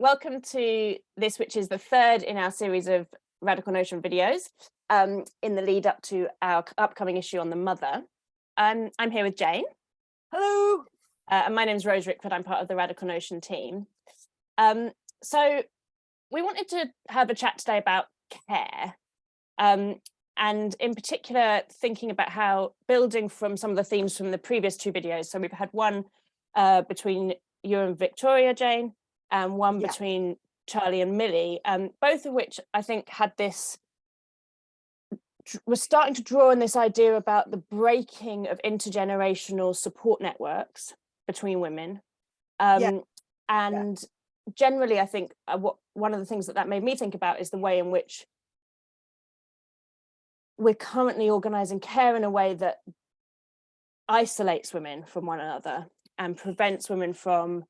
welcome to this, which is the third in our series of Radical Notion videos in the lead up to our upcoming issue on the mother. I'm here with Jane. Hello. And my name's Rose Rickford. I'm part of the Radical Notion team. So we wanted to have a chat today about care. And in particular, thinking about how building from some of the themes from the previous two videos. So we've had one between you and Victoria, Jane, and one between Charlie and Millie, both of which I think had this, was starting to draw on this idea about the breaking of intergenerational support networks between women. And generally, I think one of the things that made me think about is the way in which we're currently organising care in a way that isolates women from one another and prevents women from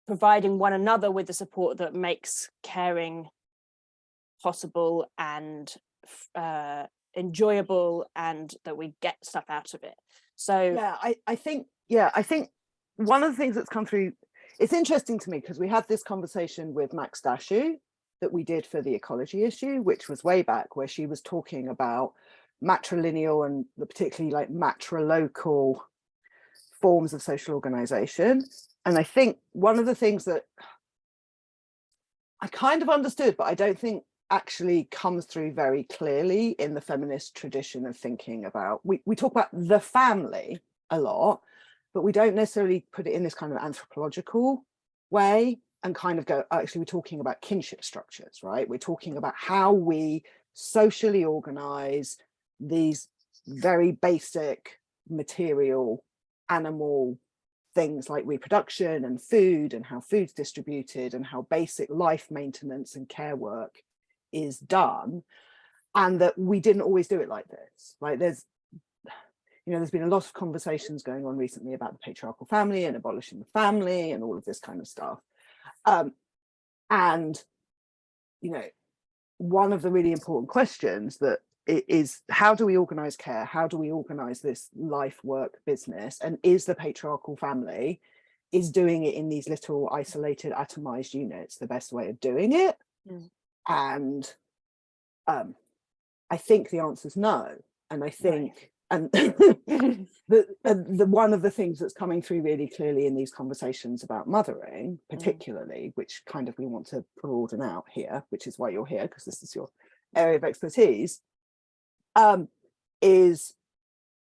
providing one another with the support that makes caring possible and enjoyable, and that we get stuff out of it. So I think one of the things that's come through, it's interesting to me because we had this conversation with Max Dashu that we did for the ecology issue, which was way back, where she was talking about matrilineal and the particularly like matrilocal forms of social organization. And I think one of the things that I kind of understood, but I don't think actually comes through very clearly in the feminist tradition of thinking about, we talk about the family a lot, but we don't necessarily put it in this kind of anthropological way and kind of go, actually, we're talking about kinship structures, right? We're talking about how we socially organize these very basic material animal things like reproduction and food, and how food's distributed, and how basic life maintenance and care work is done, and that we didn't always do it like this. Like there's been a lot of conversations going on recently about the patriarchal family and abolishing the family and all of this kind of stuff. And one of the really important questions that is, how do we organize care? How do we organize this life work business? And is the patriarchal family doing it in these little isolated atomized units the best way of doing it? And I think the answer is no. And I think, and the one of the things that's coming through really clearly in these conversations about mothering, particularly, which kind of we want to broaden out here, which is why you're here, because this is your area of expertise, is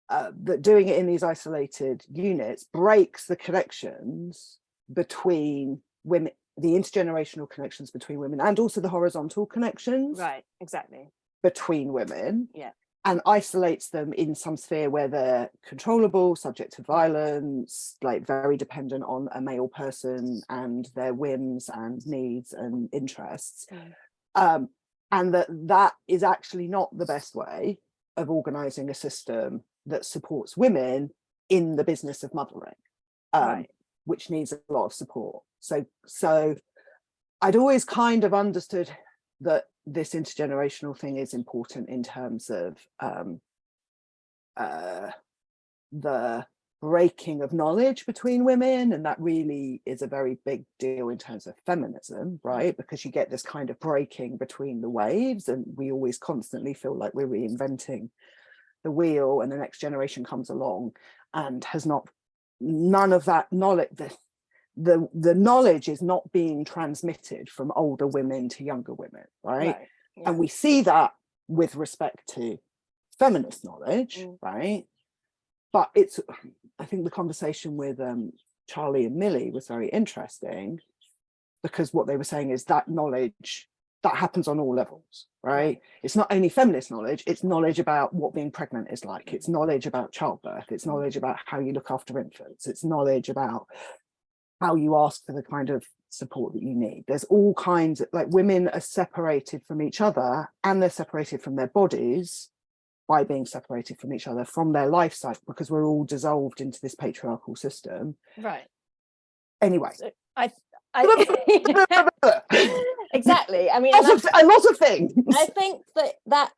that doing it in these isolated units breaks the connections between women, the intergenerational connections between women, and also the horizontal connections between women, and isolates them in some sphere where they're controllable, subject to violence, like very dependent on a male person and their whims and needs and interests. And that is actually not the best way of organizing a system that supports women in the business of mothering, which needs a lot of support. So I'd always kind of understood that this intergenerational thing is important in terms of the breaking of knowledge between women, and that really is a very big deal in terms of feminism, right? Because you get this kind of breaking between the waves, and we always constantly feel like we're reinventing the wheel, and the next generation comes along and has none of that knowledge. The knowledge is not being transmitted from older women to younger women, right? And we see that with respect to feminist knowledge, right? But I think the conversation with Charlie and Millie was very interesting, because what they were saying is that knowledge that happens on all levels, right? It's not only feminist knowledge, it's knowledge about what being pregnant is like, it's knowledge about childbirth, it's knowledge about how you look after infants, it's knowledge about how you ask for the kind of support that you need. There's all kinds of, like, women are separated from each other, and they're separated from their bodies by being separated from each other, from their life cycle, because we're all dissolved into this patriarchal system. Anyway, so exactly. I mean, a lot of things. I think that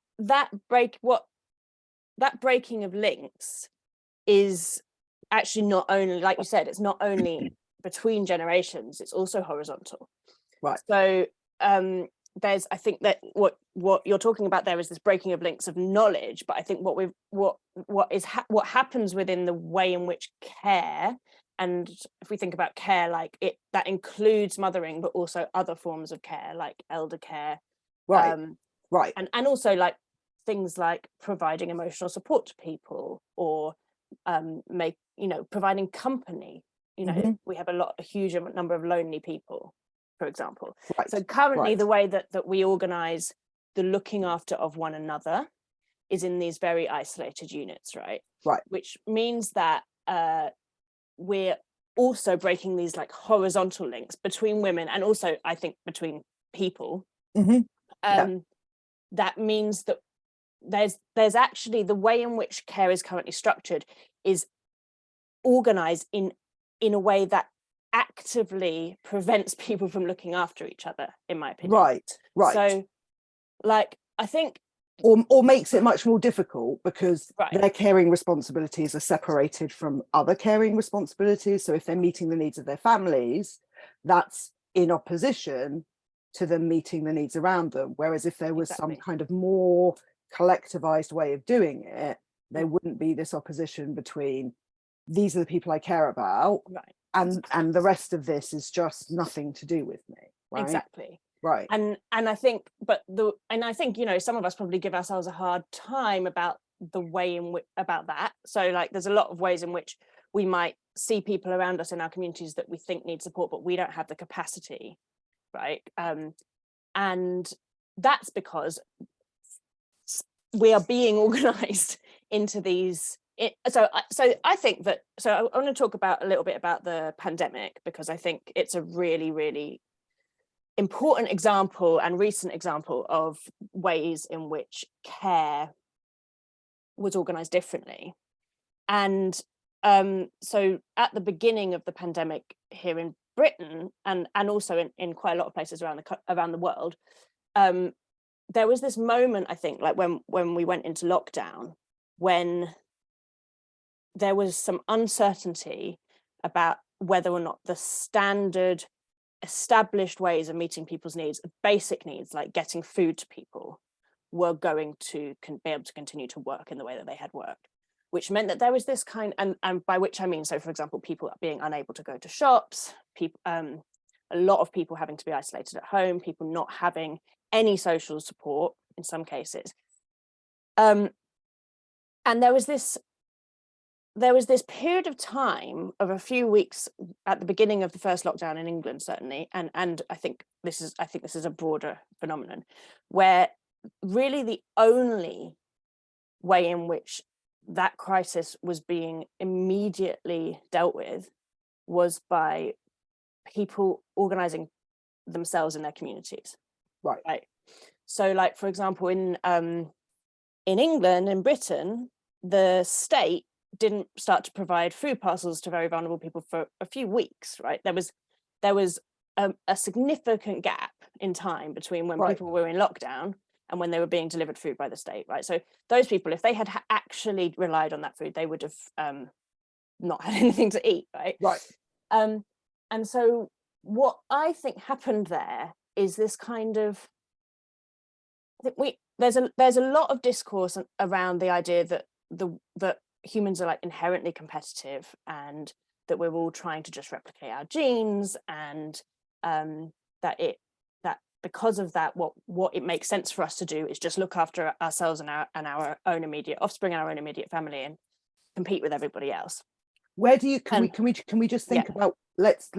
breaking of links is actually not only, like you said, it's not only between generations, it's also horizontal. Right. So there's, I think that what you're talking about there is this breaking of links of knowledge, but I think what happens within the way in which care, and if we think about care, like that includes mothering, but also other forms of care like elder care, Right. Right. and also like things like providing emotional support to people, or providing company. We have a huge number of lonely people, for example. Right. So currently Right. the way that we organize the looking after of one another is in these very isolated units, right? Right. Which means that we're also breaking these like horizontal links between women, and also I think between people. Yeah. That means that there's actually, the way in which care is currently structured is organized in a way that actively prevents people from looking after each other, in my opinion. Right. Right. So like I think, or makes it much more difficult because right, their caring responsibilities are separated from other caring responsibilities. So if they're meeting the needs of their families, that's in opposition to them meeting the needs around them. Whereas if there was some kind of more collectivized way of doing it, there wouldn't be this opposition between these are the people I care about, right, and the rest of this is just nothing to do with me. Right? exactly. Right. And I think, I think, some of us probably give ourselves a hard time about the way in which, about that. So like there's a lot of ways in which we might see people around us in our communities that we think need support, but we don't have the capacity, right? And that's because we are being organized into these. So I think that, so I want to talk about a little bit about the pandemic, because I think it's a really, really important example and recent example of ways in which care was organized differently. And so at the beginning of the pandemic here in Britain, and also in quite a lot of places around the world, there was this moment, I think, like when we went into lockdown, when there was some uncertainty about whether or not the standard established ways of meeting people's needs, basic needs like getting food to people, were going to be able to continue to work in the way that they had worked, which meant that there was this kind, and by which I mean, so for example, people being unable to go to shops, people, a lot of people having to be isolated at home, people not having any social support in some cases, and there was this period of time of a few weeks at the beginning of the first lockdown in England, certainly, and I think this is a broader phenomenon, where really the only way in which that crisis was being immediately dealt with was by people organizing themselves in their communities. Right. So, like for example, in England, in Britain, the state didn't start to provide food parcels to very vulnerable people for a few weeks, right? There was a significant gap in time between when people were in lockdown and when they were being delivered food by the state, right? So those people, if they had actually relied on that food, they would have not had anything to eat, right? Right. And so what I think happened there is this kind of, I think there's a lot of discourse around the idea that that humans are like inherently competitive, and that we're all trying to just replicate our genes, and that because of that, what it makes sense for us to do is just look after ourselves and our own immediate offspring, our own immediate family, and compete with everybody else. Where do you can we just think about, let's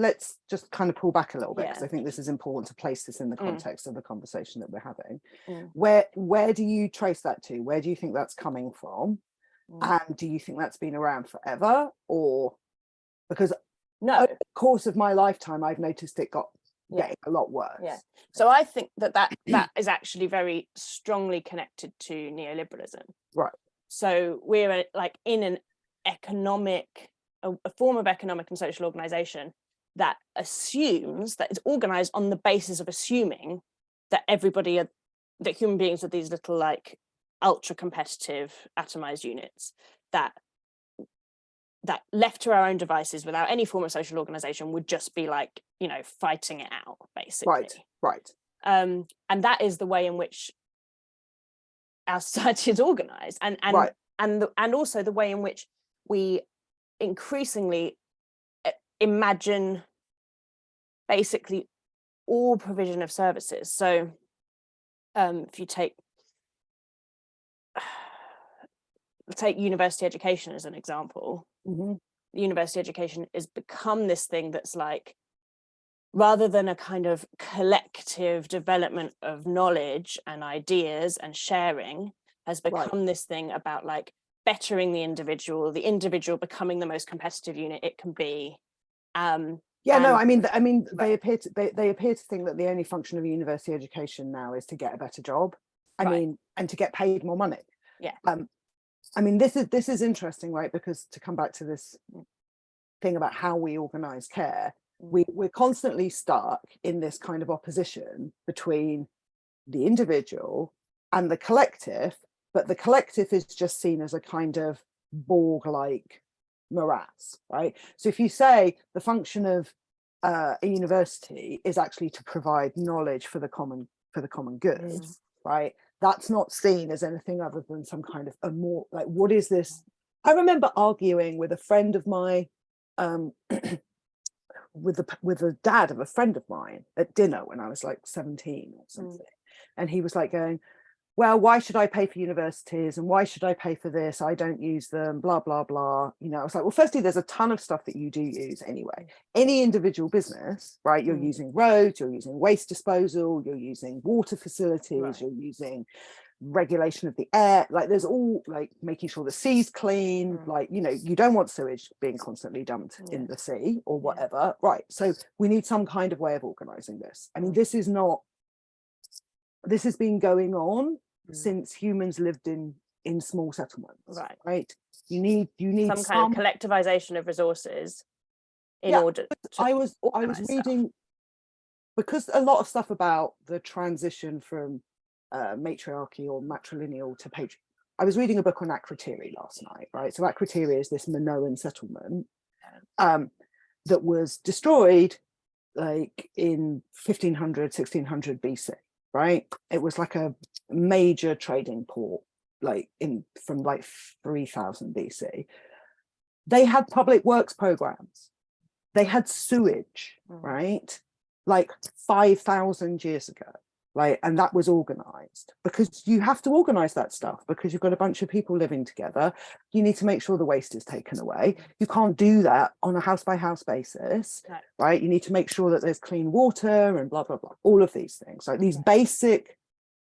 just kind of pull back a little bit, because I think this is important to place this in the context of the conversation that we're having. Where do you trace that to? Where do you think that's coming from? And do you think that's been around forever, or because over the course of my lifetime I've noticed it getting a lot worse? So I think that is actually very strongly connected to neoliberalism. Right. So we're like in an a form of economic and social organization that assumes, that is organized on the basis of assuming that that human beings are these little like ultra competitive atomized units that that left to our own devices without any form of social organization would just be like, you know, fighting it out, basically. Right. And that is the way in which our society is organized, and also the way in which we increasingly imagine basically all provision of services. So if you take university education as an example, university education has become this thing that's like, rather than a kind of collective development of knowledge and ideas and sharing, has become this thing about like bettering the individual becoming the most competitive unit it can be. They appear to think that the only function of university education now is to get a better job. And to get paid more money. This is interesting, right? Because to come back to this thing about how we organize care, we're constantly stuck in this kind of opposition between the individual and the collective, but the collective is just seen as a kind of Borg-like morass, right? So if you say the function of a university is actually to provide knowledge for the common good, right? That's not seen as anything other than some kind of a more like, what is this? I remember arguing with a friend of mine, with the dad of a friend of mine at dinner when I was like 17 or something, and he was like going, well, why should I pay for universities and why should I pay for this? I don't use them, blah, blah, blah. You know, I was like, well, firstly, there's a ton of stuff that you do use anyway. Any individual business, right? You're using roads, you're using waste disposal, you're using water facilities, you're using regulation of the air. Like there's all like making sure the sea's clean. Like, you know, you don't want sewage being constantly dumped in the sea or whatever. Right. So we need some kind of way of organizing this. I mean, this has been going on since humans lived in small settlements, right? You need some kind of collectivization of resources in order to I was reading, because a lot of stuff about the transition from matriarchy or matrilineal to patriarchy. I was reading a book on Akrotiri last night, right? So Akrotiri is this Minoan settlement that was destroyed like in 1500, 1600 BC. Right, it was like a major trading port, like from like 3000 BC. They had public works programs, they had sewage, right, like 5,000 years ago, like, and that was organized, because you have to organize that stuff because you've got a bunch of people living together. You need to make sure the waste is taken away. You can't do that on a house by house basis, right? You need to make sure that there's clean water and blah, blah, blah, all of these things, like these basic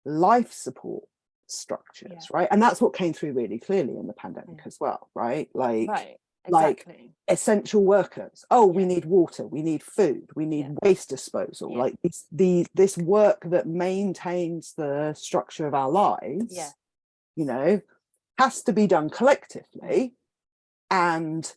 life support structures, right? And that's what came through really clearly in the pandemic as well, right? Like, like essential workers. Oh, we need water, we need food, we need waste disposal. Like this work that maintains the structure of our lives, you know, has to be done collectively. And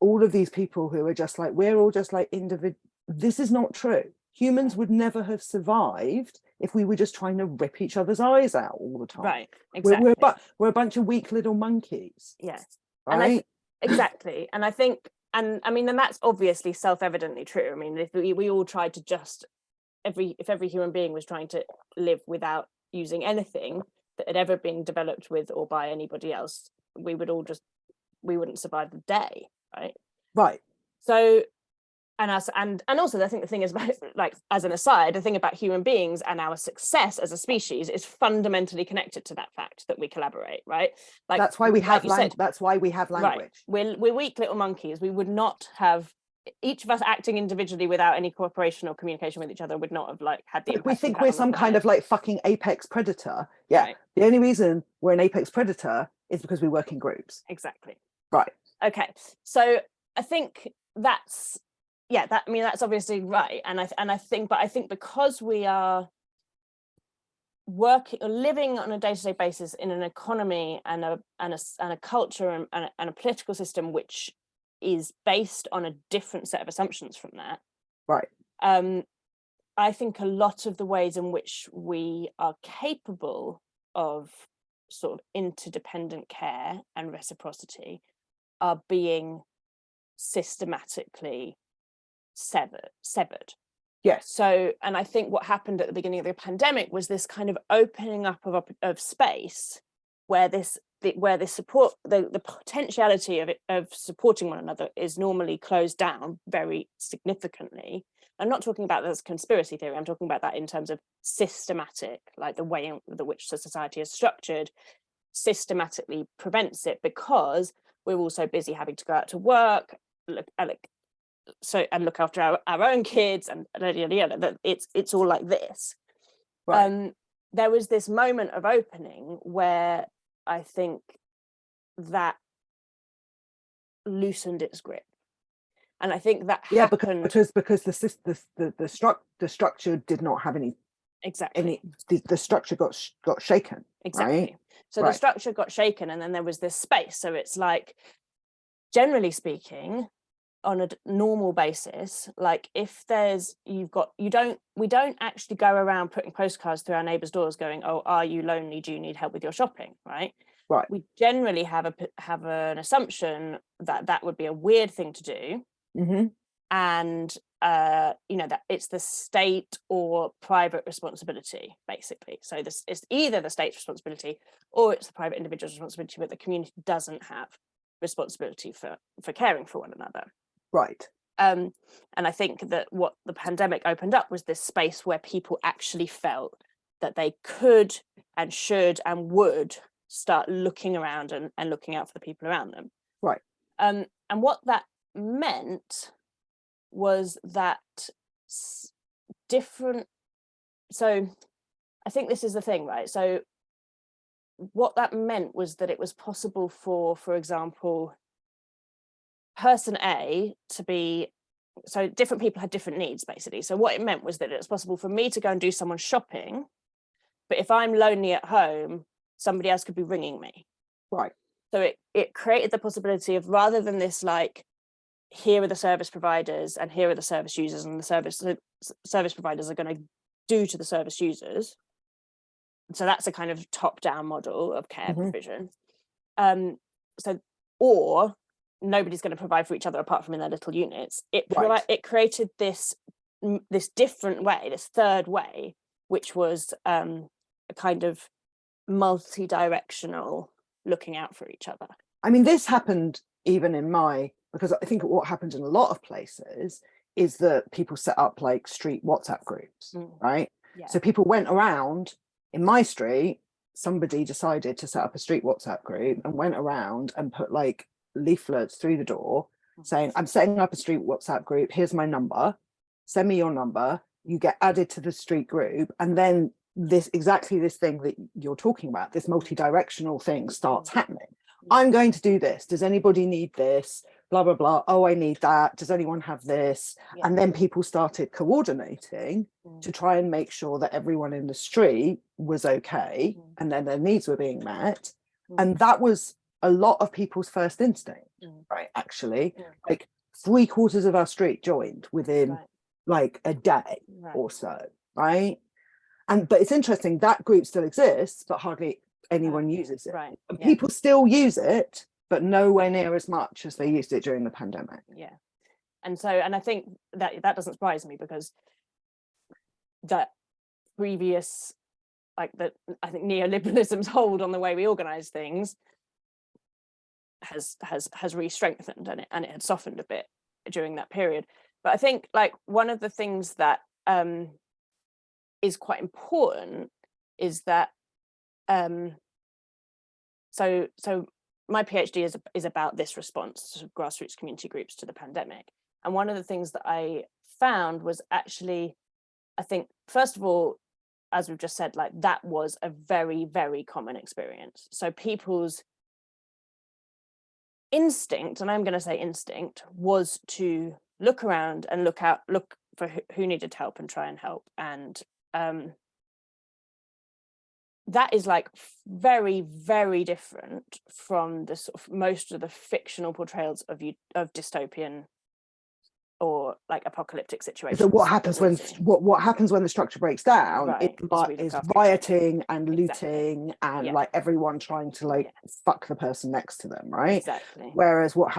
all of these people who are just like, we're all just like individual. This is not true. Humans would never have survived if we were just trying to rip each other's eyes out all the time. Right, exactly. We're a bunch of weak little monkeys. Yes, right. Exactly. And I think, and I mean, and that's obviously self-evidently true. I mean, if we all tried to just, if every human being was trying to live without using anything that had ever been developed with or by anybody else, we wouldn't survive the day, right? Right. So, and also I think the thing is about, like, as an aside, the thing about human beings and our success as a species is fundamentally connected to that fact that we collaborate, right? Like that's why we have language. That's why we have language. Right. We're weak little monkeys. We would not have, each of us acting individually without any cooperation or communication with each other would not have like had the impact. We think we're some kind of like fucking apex predator. Yeah. Right. The only reason we're an apex predator is because we work in groups. Exactly. Right. Okay. So I think that's, I mean, that's obviously right. And I think because we are working or living on a day-to-day basis in an economy and a culture and a political system which is based on a different set of assumptions from that. Right. I think a lot of the ways in which we are capable of sort of interdependent care and reciprocity are being systematically severed. Yes. So, and I think what happened at the beginning of the pandemic was this kind of opening up of space where the support, the potentiality of supporting one another is normally closed down very significantly. I'm not talking about this conspiracy theory. I'm talking about that in terms of systematic, like the way in which the society is structured systematically prevents it, because we're all so busy having to go out to work, look after our own kids, and that it's all like this. Right. There was this moment of opening where I think that loosened its grip, and I think that happened because the structure did not have any the structure got shaken. Exactly. Right? So the structure got shaken, and then there was this space. So it's like, generally speaking, on a normal basis, like if we don't actually go around putting postcards through our neighbors' doors going, oh, are you lonely, do you need help with your shopping, right? We generally have an assumption that would be a weird thing to do. Mm-hmm. And that it's the state or private responsibility, basically. So it's either the state's responsibility or it's the private individual's responsibility, but the community doesn't have responsibility for caring for one another. Right. And I think that what the pandemic opened up was this space where people actually felt that they could and should and would start looking around and looking out for the people around them. Right. And what that meant was that different. So I think this is the thing, right? So what that meant was that it was possible for example, person A to be, so different people had different needs, basically. So what it meant was that it was possible for me to go and do someone's shopping, but if I'm lonely at home, somebody else could be ringing me. Right. So it created the possibility of, rather than this like, here are the service providers and here are the service users, and the service providers are going to do to the service users. So that's a kind of top-down model of care provision. Or nobody's going to provide for each other apart from in their little units. It created this different way, this third way, which was a kind of multi-directional looking out for each other. I mean, this happened even in because I think what happened in a lot of places is that people set up like street WhatsApp groups, right? Yeah. So people went around. In my street, somebody decided to set up a street WhatsApp group and went around and put like leaflets through the door saying, I'm setting up a street WhatsApp group, here's my number, send me your number, you get added to the street group, and then this thing that you're talking about, this multi-directional thing starts happening. I'm going to do this, does anybody need this, blah blah blah, oh I need that, does anyone have this? And then people started coordinating to try and make sure that everyone in the street was okay, and then their needs were being met. And that was a lot of people's first instinct, right? Actually, like 3/4 of our street joined within like a day or so, right? But it's interesting, that group still exists, but hardly anyone uses it. Right. And people still use it, but nowhere near as much as they used it during the pandemic. Yeah. And I think that doesn't surprise me, because that previous, I think neoliberalism's hold on the way we organize things has re-strengthened, and it had softened a bit during that period. But I think like one of the things that is quite important is that so my PhD is about this response to grassroots community groups to the pandemic. And one of the things that I found was actually, I think, first of all, as we've just said, like that was a very, very common experience. So people's instinct, and I'm going to say instinct, was to look around and look for who needed help and try and help. And that is like very, very different from the sort of most of the fictional portrayals of dystopian or like apocalyptic situations. So what happens when the structure breaks down? Right, Is rioting and looting, exactly. and Yeah. like everyone trying to like fuck the person next to them, right? Exactly. Whereas what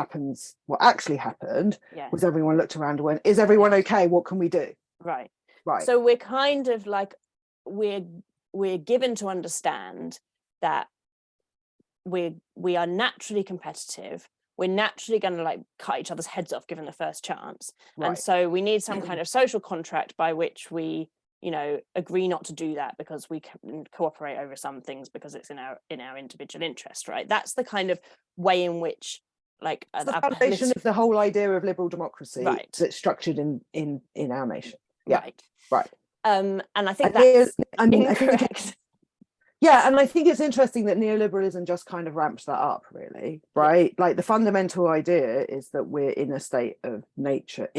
actually happened was everyone looked around and went, is everyone okay? What can we do? Right. Right. So we're kind of like, we're given to understand that we are naturally competitive. We're naturally going to like cut each other's heads off given the first chance. Right. And so we need some kind of social contract by which we, you know, agree not to do that because we can cooperate over some things because it's in our individual interest, right? That's the kind of way in which like the foundation of the whole idea of liberal democracy, right, that's structured in our nation. Yeah. Right. And I think that's incorrect. Yeah, and I think it's interesting that neoliberalism just kind of ramps that up, really, right? Like the fundamental idea is that we're in a state of nature.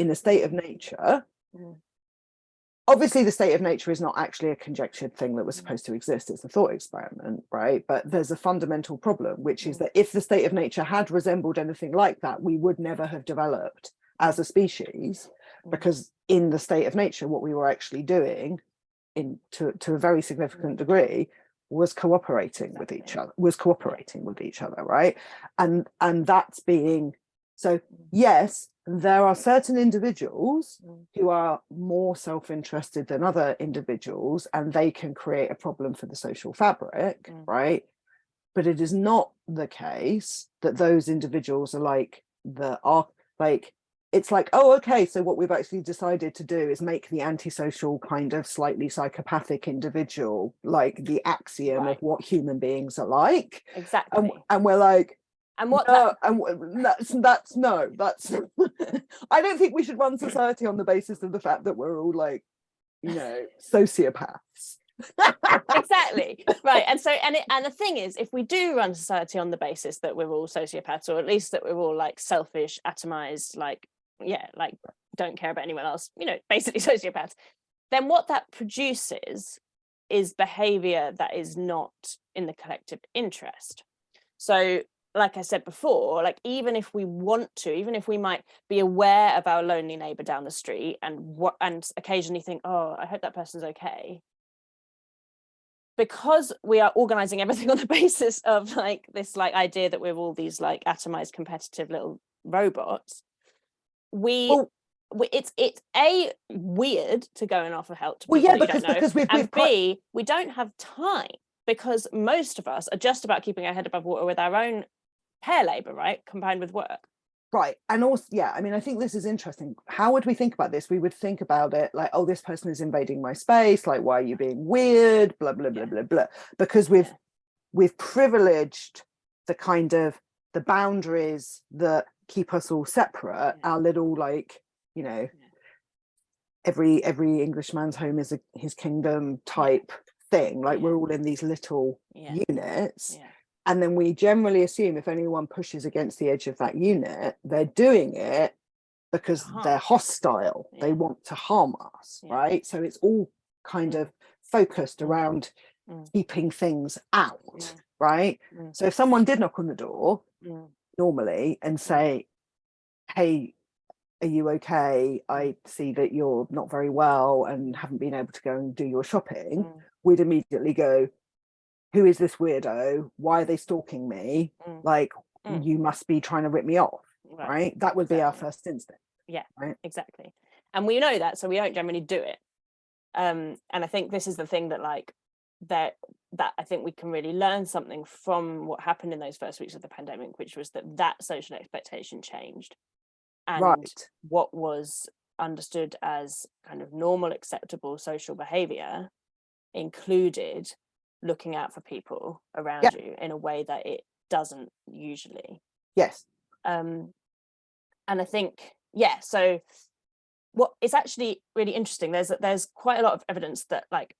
Obviously, the state of nature is not actually a conjectured thing that was supposed to exist. It's a thought experiment, right? But there's a fundamental problem, which is that if the state of nature had resembled anything like that, we would never have developed as a species, because in the state of nature, what we were actually doing to a very significant degree was cooperating with each other, right? And that's being, so yes, there are certain individuals who are more self-interested than other individuals, and they can create a problem for the social fabric, right? But it is not the case that those individuals are like it's like, oh, okay, so what we've actually decided to do is make the antisocial kind of slightly psychopathic individual like the axiom of what human beings are like. Exactly. And we're like, and what that's I don't think we should run society on the basis of the fact that we're all like, you know, sociopaths. Exactly, right. And so and the thing is, if we do run society on the basis that we're all sociopaths, or at least that we're all like selfish, atomized, like don't care about anyone else, you know, basically sociopaths, then what that produces is behavior that is not in the collective interest. So like I said before, like even if we might be aware of our lonely neighbor down the street and occasionally think, oh, I hope that person's okay, because we are organizing everything on the basis of like this like idea that we're all these like atomized competitive little robots, it's A, weird to go and offer help to people because and B, we don't have time, because most of us are just about keeping our head above water with our own hair labor, right, combined with work. Right. And also, yeah, I mean, I think this is interesting. How would we think about this? We would think about it like, oh, this person is invading my space, like, why are you being weird, blah blah blah blah blah, because we've privileged the kind of the boundaries that keep us all separate, our little, like, you know, every Englishman's home is his kingdom type thing, like we're all in these little units. And then we generally assume if anyone pushes against the edge of that unit, they're doing it because they're hostile. They want to harm us, right? So it's all kind of focused around keeping things out, right? So if someone did knock on the door normally and say, hey, are you okay? I see that you're not very well and haven't been able to go and do your shopping. We'd immediately go, who is this weirdo? Why are they stalking me? Like, you must be trying to rip me off, right? That would be our first instinct. Yeah, right? Exactly. And we know that, so we don't generally do it. And I think this is the thing that like that I think we can really learn something from what happened in those first weeks of the pandemic, which was that social expectation changed. And what was understood as kind of normal, acceptable social behavior included looking out for people around you in a way that it doesn't usually. And I think so what is actually really interesting, there's quite a lot of evidence that like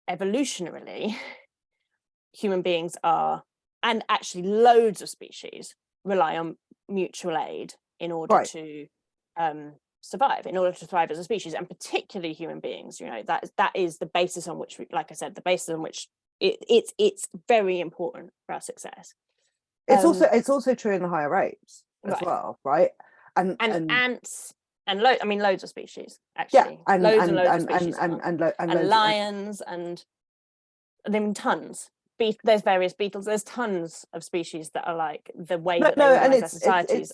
evolutionarily human beings are, and actually loads of species rely on mutual aid in order to survive, in order to thrive as a species, and particularly human beings, you know, that is the basis on which like I said, the basis on which it's very important for our success. It's also true in the higher apes as well, right? and ants and loads of species, yeah, actually. Loads and loads of species. And lions and I mean tons. There's various beetles. There's tons of species that are like the way that they organize their societies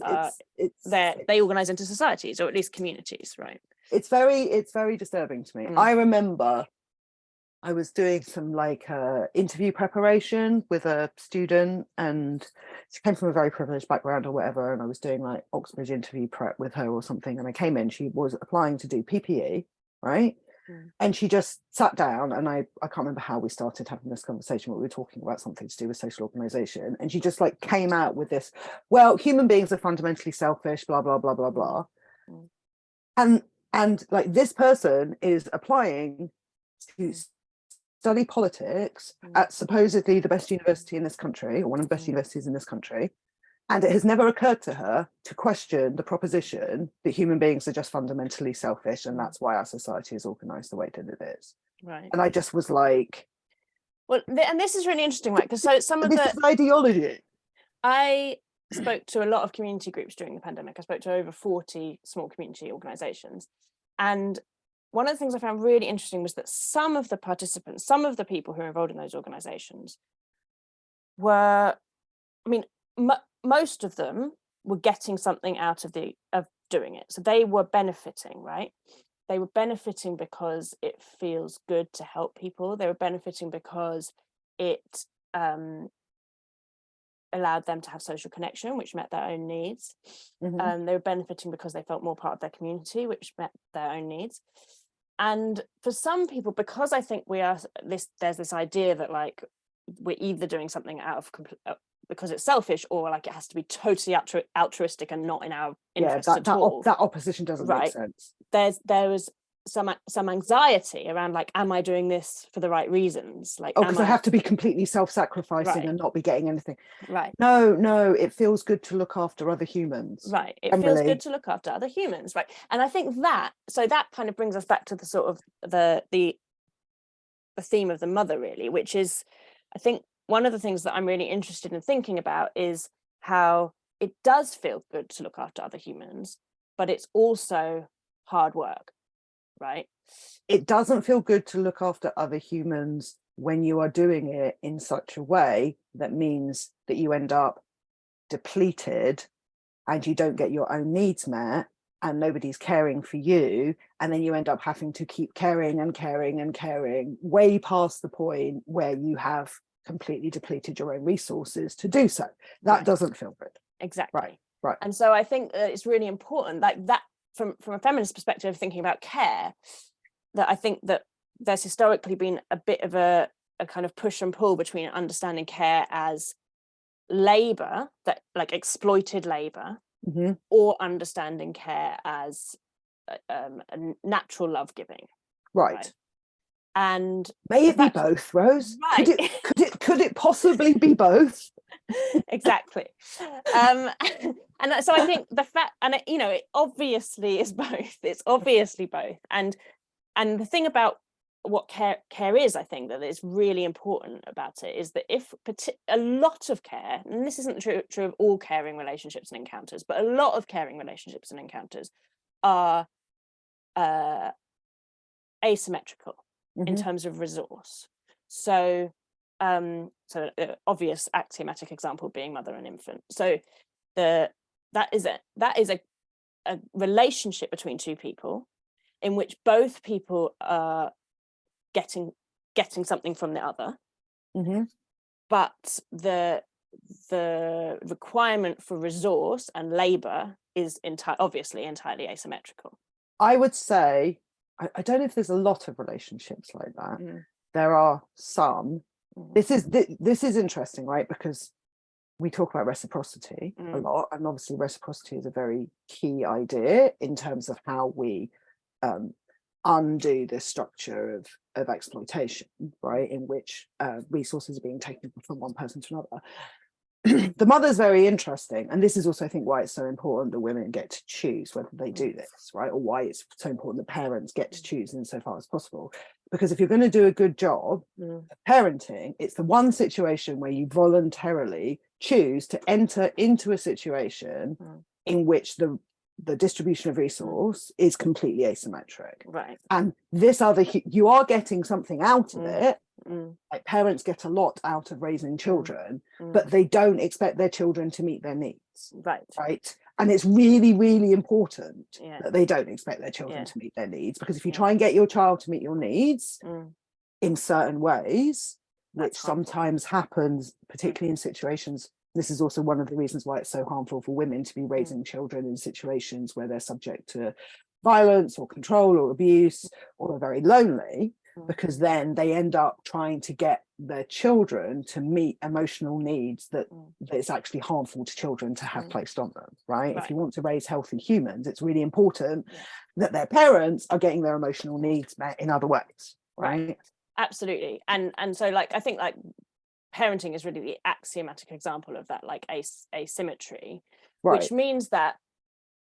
they organize into societies, or at least communities, right? It's very disturbing to me. I remember I was doing some like interview preparation with a student, and she came from a very privileged background or whatever, and I was doing like Oxbridge interview prep with her or something, and I came in, she was applying to do PPE, right? And she just sat down, and I can't remember how we started having this conversation, but we were talking about something to do with social organization, and she just like came out with this, well, human beings are fundamentally selfish, blah blah blah blah blah. And like, this person is applying to study politics at supposedly the best university in this country, or one of the best universities in this country, and it has never occurred to her to question the proposition that human beings are just fundamentally selfish, and that's why our society is organized the way that it is. Right. And I just was like, well, and this is really interesting, right? Because so some of this is ideology. I spoke to a lot of community groups during the pandemic. I spoke to over 40 small community organizations, and one of the things I found really interesting was that some of the participants, some of the people who are involved in those organizations were, I mean, most of them were getting something out of doing it. So they were benefiting, right? They were benefiting because it feels good to help people. They were benefiting because it allowed them to have social connection, which met their own needs. They were benefiting because they felt more part of their community, which met their own needs. And for some people, because I think there's this idea that like we're either doing something out of because it's selfish, or like it has to be totally altruistic and not in our interest at all. That opposition doesn't make sense. There was some anxiety around like, am I doing this for the right reasons? Like, because I have to be completely self-sacrificing and not be getting anything. Right. No, it feels good to look after other humans. Right. It feels good to look after other humans. Right. And I think that kind of brings us back to the sort of the theme of the mother, really, which is, I think one of the things that I'm really interested in thinking about is how it does feel good to look after other humans, but it's also hard work. Right. It doesn't feel good to look after other humans when you are doing it in such a way that means that you end up depleted and you don't get your own needs met, and nobody's caring for you, and then you end up having to keep caring and caring and caring way past the point where you have completely depleted your own resources to do so. That doesn't feel good. Exactly. Right. And so I think that it's really important, like that from a feminist perspective, thinking about care, that I think that there's historically been a bit of a kind of push and pull between understanding care as labor, that like exploited labor, or understanding care as a natural love giving. Right. And may it be both, Rose? Right. Could it possibly be both? Exactly. And so I think the fact, and it obviously is both. It's obviously both. And the thing about what care is, I think that is really important about it, is that if a lot of care, and this isn't true of all caring relationships and encounters, but a lot of caring relationships and encounters are asymmetrical in terms of resource. So the obvious axiomatic example being mother and infant. So that is a relationship between two people in which both people are getting something from the other, but the requirement for resource and labor is obviously entirely asymmetrical. I would say, I don't know if there's a lot of relationships like that. There are some. This is interesting, right? Because we talk about reciprocity a lot, and obviously reciprocity is a very key idea in terms of how we undo this structure of exploitation, right, in which resources are being taken from one person to another. The mother's very interesting, and this is also, I think, why it's so important that women get to choose whether they do this, right, or why it's so important that parents get to choose insofar as possible. Because if you're going to do a good job of parenting, it's the one situation where you voluntarily choose to enter into a situation in which the the distribution of resource is completely asymmetric. Right. And this other, you are getting something out of it. Mm. Like parents get a lot out of raising children, Mm. but they don't expect their children to meet their needs. Right. And it's really, really important Yeah. that they don't expect their children Yeah. to meet their needs, because if you Yeah. try and get your child to meet your needs Mm. in certain ways, which That's harmful. sometimes happens, particularly in situations, this is also one of the reasons why it's so harmful for women to be raising children in situations where they're subject to violence or control or abuse, or are very lonely, because then they end up trying to get their children to meet emotional needs that it's actually harmful to children to have placed on them, right? If you want to raise healthy humans, it's really important that their parents are getting their emotional needs met in other ways, right? Absolutely. And so like I think like parenting is really the axiomatic example of that, like asymmetry, which means that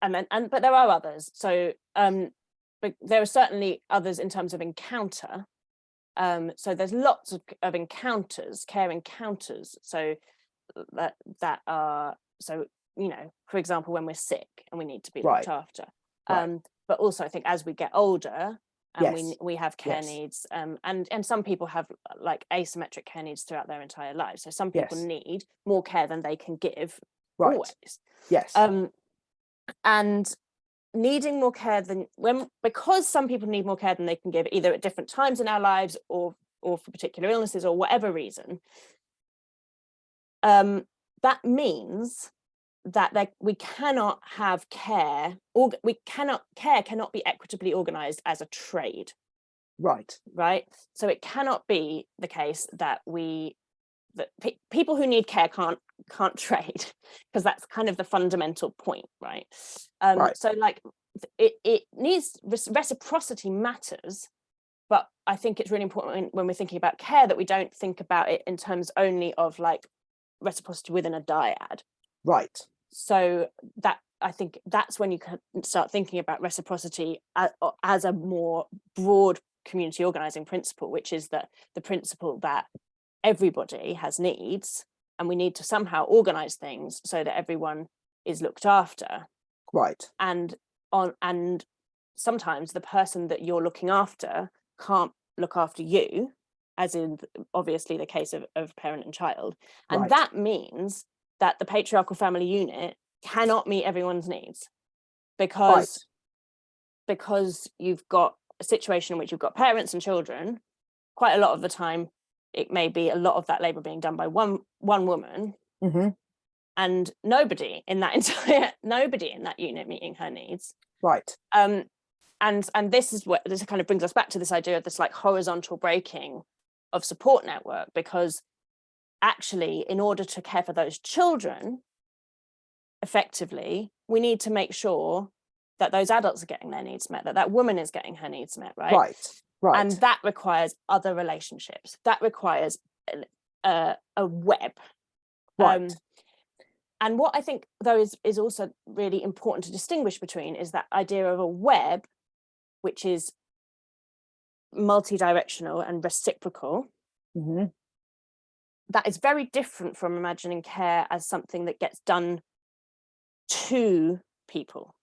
but there are others. So but there are certainly others in terms of encounter. So there's lots of encounters, care encounters. So that are, so, you know, for example, when we're sick and we need to be looked after. But also I think as we get older and we have care needs, and some people have like asymmetric care needs throughout their entire lives. So some people need more care than they can give always. And needing more care because some people need more care than they can give, either at different times in our lives or for particular illnesses or whatever reason, that means that we cannot have care, or care cannot be equitably organized as a trade. Right. So it cannot be the case that people who need care can't trade, because that's kind of the fundamental point, right? So like it needs reciprocity matters, but I think it's really important when we're thinking about care that we don't think about it in terms only of like reciprocity within a dyad. So that, I think that's when you can start thinking about reciprocity as a more broad community organizing principle, which is that the principle that everybody has needs and we need to somehow organize things so that everyone is looked after. And sometimes the person that you're looking after can't look after you, as in obviously the case of parent and child. And that means that the patriarchal family unit cannot meet everyone's needs, because you've got a situation in which you've got parents and children. Quite a lot of the time it may be a lot of that labor being done by one woman, and nobody in that unit meeting her needs. And this kind of brings us back to this idea of this like horizontal breaking of support network, because actually in order to care for those children effectively, we need to make sure that those adults are getting their needs met, that woman is getting her needs met, right? And that requires other relationships. That requires a web. And what I think, though, is also really important to distinguish between is that idea of a web, which is multi-directional and reciprocal. That is very different from imagining care as something that gets done to people.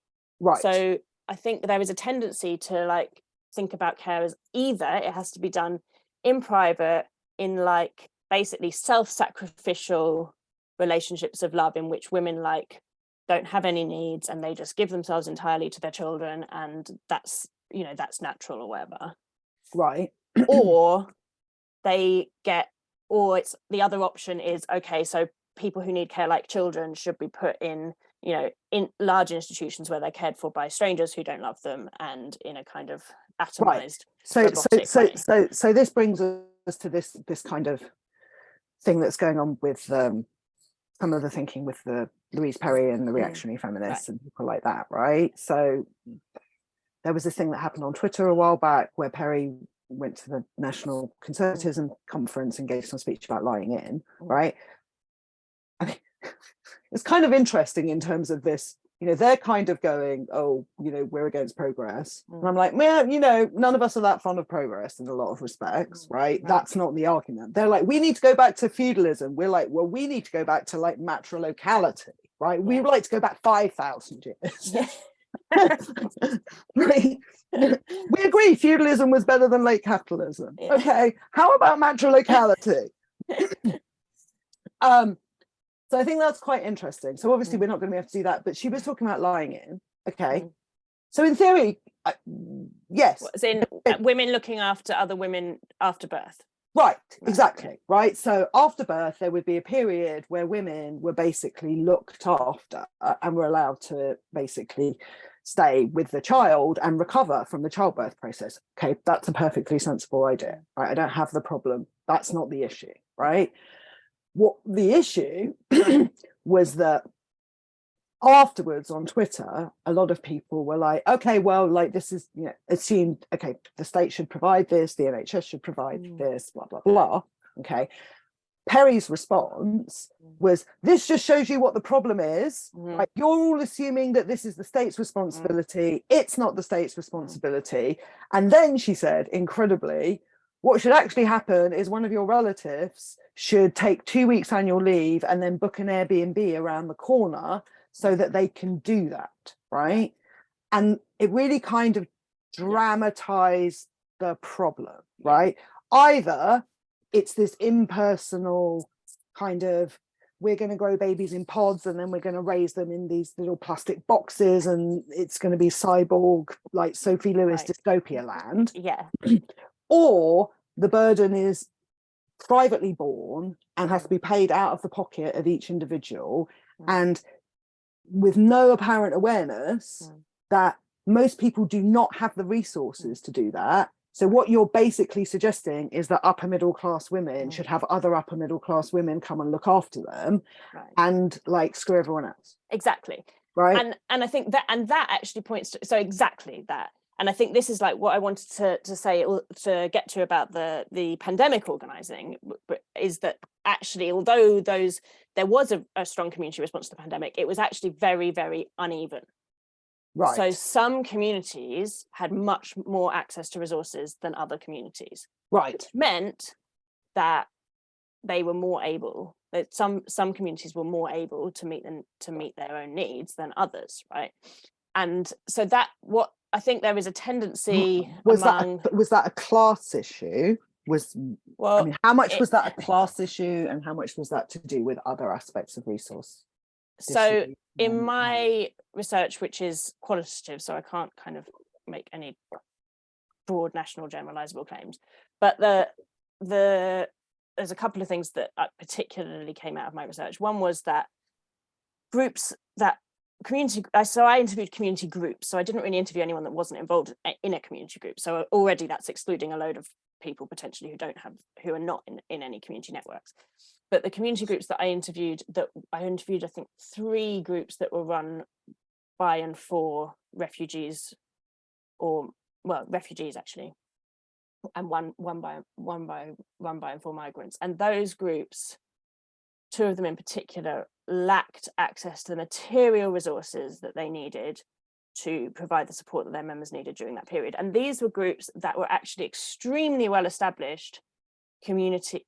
So I think there is a tendency to like think about care as either it has to be done in private, in like basically self-sacrificial relationships of love in which women like don't have any needs and they just give themselves entirely to their children, and that's, you know, that's natural or whatever. Or it's the other option is, okay, so people who need care like children should be put in, you know, in large institutions where they're cared for by strangers who don't love them, and in a kind of atomized robotic way. So this brings us to this kind of thing that's going on with some of the thinking with the Louise Perry and the reactionary feminists and people like that, right? So there was this thing that happened on Twitter a while back where Perry went to the National Conservatism Conference and gave some speech about lying in, right? I mean, it's kind of interesting in terms of this, you know, they're kind of going, oh, you know, we're against progress. And I'm like, well, you know, none of us are that fond of progress in a lot of respects, right? That's not the argument. They're like, we need to go back to feudalism. We're like, well, we need to go back to like matrilocality, right? We would like to go back 5,000 years. Right. We agree feudalism was better than late capitalism. Yeah. Okay, how about matrolocality? So I think that's quite interesting. So obviously we're not going to be able to do that, but she was talking about lying in. Okay, so in theory, yes. As in women looking after other women after birth. Right, exactly. Right. So after birth, there would be a period where women were basically looked after and were allowed to basically stay with the child and recover from the childbirth process. Okay, that's a perfectly sensible idea. Right. I don't have the problem. That's not the issue. Right. What the issue was that afterwards on Twitter, a lot of people were like, okay, well, like this is, you know, assumed, okay, the state should provide this, the NHS should provide this, blah, blah, blah. Okay. Perry's response was, this just shows you what the problem is. Right? You're all assuming that this is the state's responsibility. It's not the state's responsibility. And then she said, incredibly, what should actually happen is one of your relatives should take 2 weeks annual leave and then book an Airbnb around the corner so that they can do that, right? And it really kind of dramatized the problem, right? Either it's this impersonal kind of, we're going to grow babies in pods and then we're going to raise them in these little plastic boxes and it's going to be cyborg, like Sophie Lewis dystopia land. Yeah. Or the burden is privately borne and has to be paid out of the pocket of each individual, and with no apparent awareness that most people do not have the resources to do that. So what you're basically suggesting is that upper middle class women should have other upper middle class women come and look after them and like screw everyone else. Exactly. Right. And I think that actually points to, so exactly that. And I think this is like what I wanted to say, to get to about the pandemic organising, is that actually, although there was a strong community response to the pandemic, it was actually very, very uneven. Right. So some communities had much more access to resources than other communities. Right. Which meant that they were more able, that some communities were more able to meet their own needs than others, right? And so that, what I think there is a tendency was that a class issue? I mean, how much was that a class issue and how much was that to do with other aspects of resource? So in my research, which is qualitative, so I can't kind of make any broad national generalizable claims, but there's a couple of things that particularly came out of my research. One was that so I interviewed community groups, so I didn't really interview anyone that wasn't involved in a community group. So already that's excluding a load of people potentially who are not in any community networks. But the community groups that I interviewed, I think 3 groups that were run by and for refugees, refugees actually, and one by and for migrants. And those groups, 2 of them in particular, lacked access to the material resources that they needed to provide the support that their members needed during that period. And these were groups that were actually extremely well established community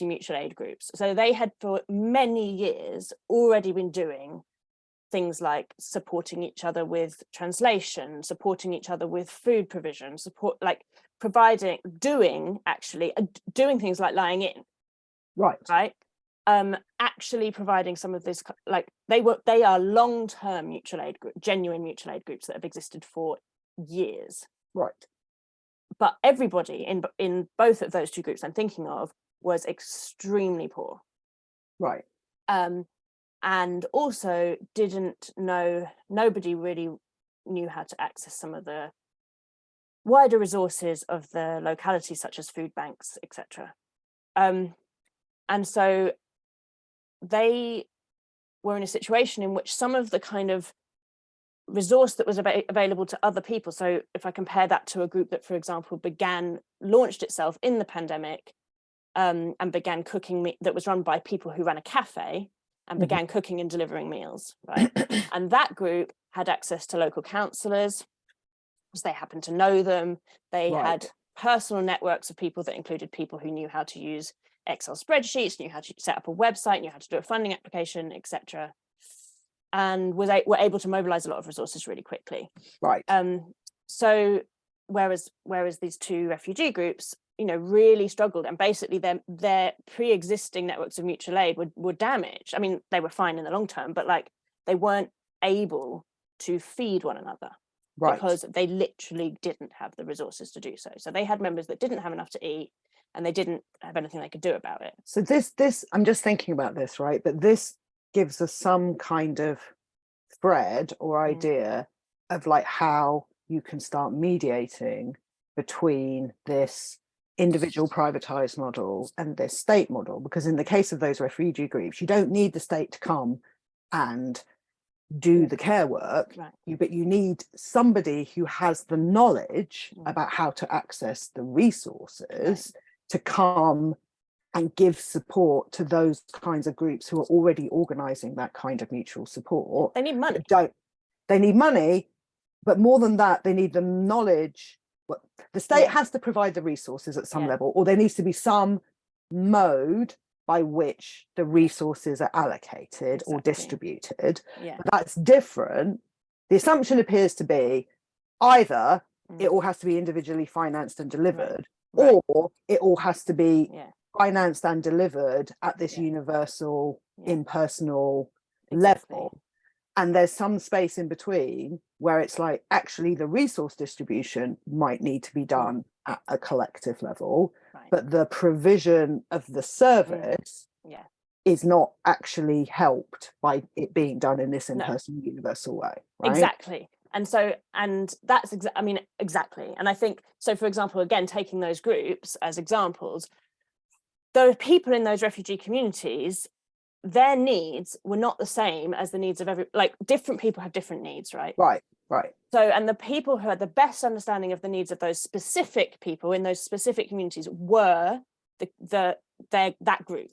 mutual aid groups. So they had for many years already been doing things like supporting each other with translation, supporting each other with food provision, doing things like lying in. Right. Actually providing some of this, like they are long-term mutual aid group, genuine mutual aid groups that have existed for years. Right. But everybody in both of those 2 groups I'm thinking of was extremely poor. Right. And also nobody really knew how to access some of the wider resources of the locality, such as food banks, etc. And so they were in a situation in which some of the kind of resource that was available to other people, so if I compare that to a group that, for example, launched itself in the pandemic and began cooking, that was run by people who ran a cafe and began cooking and delivering meals, right? And that group had access to local counsellors because they happened to know them. They had personal networks of people that included people who knew how to use Excel spreadsheets, knew how to set up a website, knew how to do a funding application, etc. and were able to mobilize a lot of resources really quickly. Right. So whereas these two refugee groups, really struggled, and basically their pre-existing networks of mutual aid were damaged. I mean, they were fine in the long term, but like they weren't able to feed one another, Right. because they literally didn't have the resources to do so. So they had members that didn't have enough to eat, and they didn't have anything they could do about it. So this I'm just thinking about this, right? But this gives us some kind of thread or idea of like how you can start mediating between this individual privatized model and this state model, because in the case of those refugee groups, you don't need the state to come and do the care work, right. but you need somebody who has the knowledge about how to access the resources to come and give support to those kinds of groups who are already organizing that kind of mutual support. They need money. They need money, but more than that, they need the knowledge. The state has to provide the resources at some level, or there needs to be some mode by which the resources are allocated or distributed. But that's different. The assumption appears to be either it all has to be individually financed and delivered, or it all has to be financed and delivered at this universal, impersonal level. And there's some space in between where it's like, actually, the resource distribution might need to be done at a collective level, but the provision of the service is not actually helped by it being done in this impersonal, universal way. Right? Exactly. And so, and that's exactly. And I think, so for example, again, taking those groups as examples, the people in those refugee communities, their needs were not the same as the needs of different people have different needs, right? Right. So, and the people who had the best understanding of the needs of those specific people in those specific communities were that group,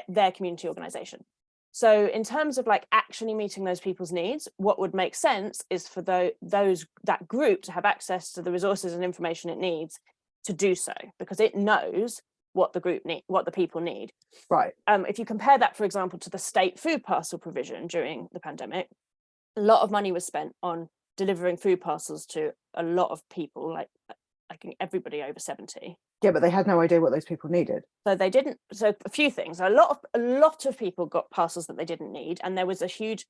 their community organization. So in terms of like actually meeting those people's needs, what would make sense is for that group to have access to the resources and information it needs to do so, because it knows what the people need. Right. If you compare that, for example, to the state food parcel provision during the pandemic, a lot of money was spent on delivering food parcels to a lot of people, like I think everybody over 70. Yeah, but they had no idea what those people needed. So they didn't. So a few things. A lot of people got parcels that they didn't need, and there was a huge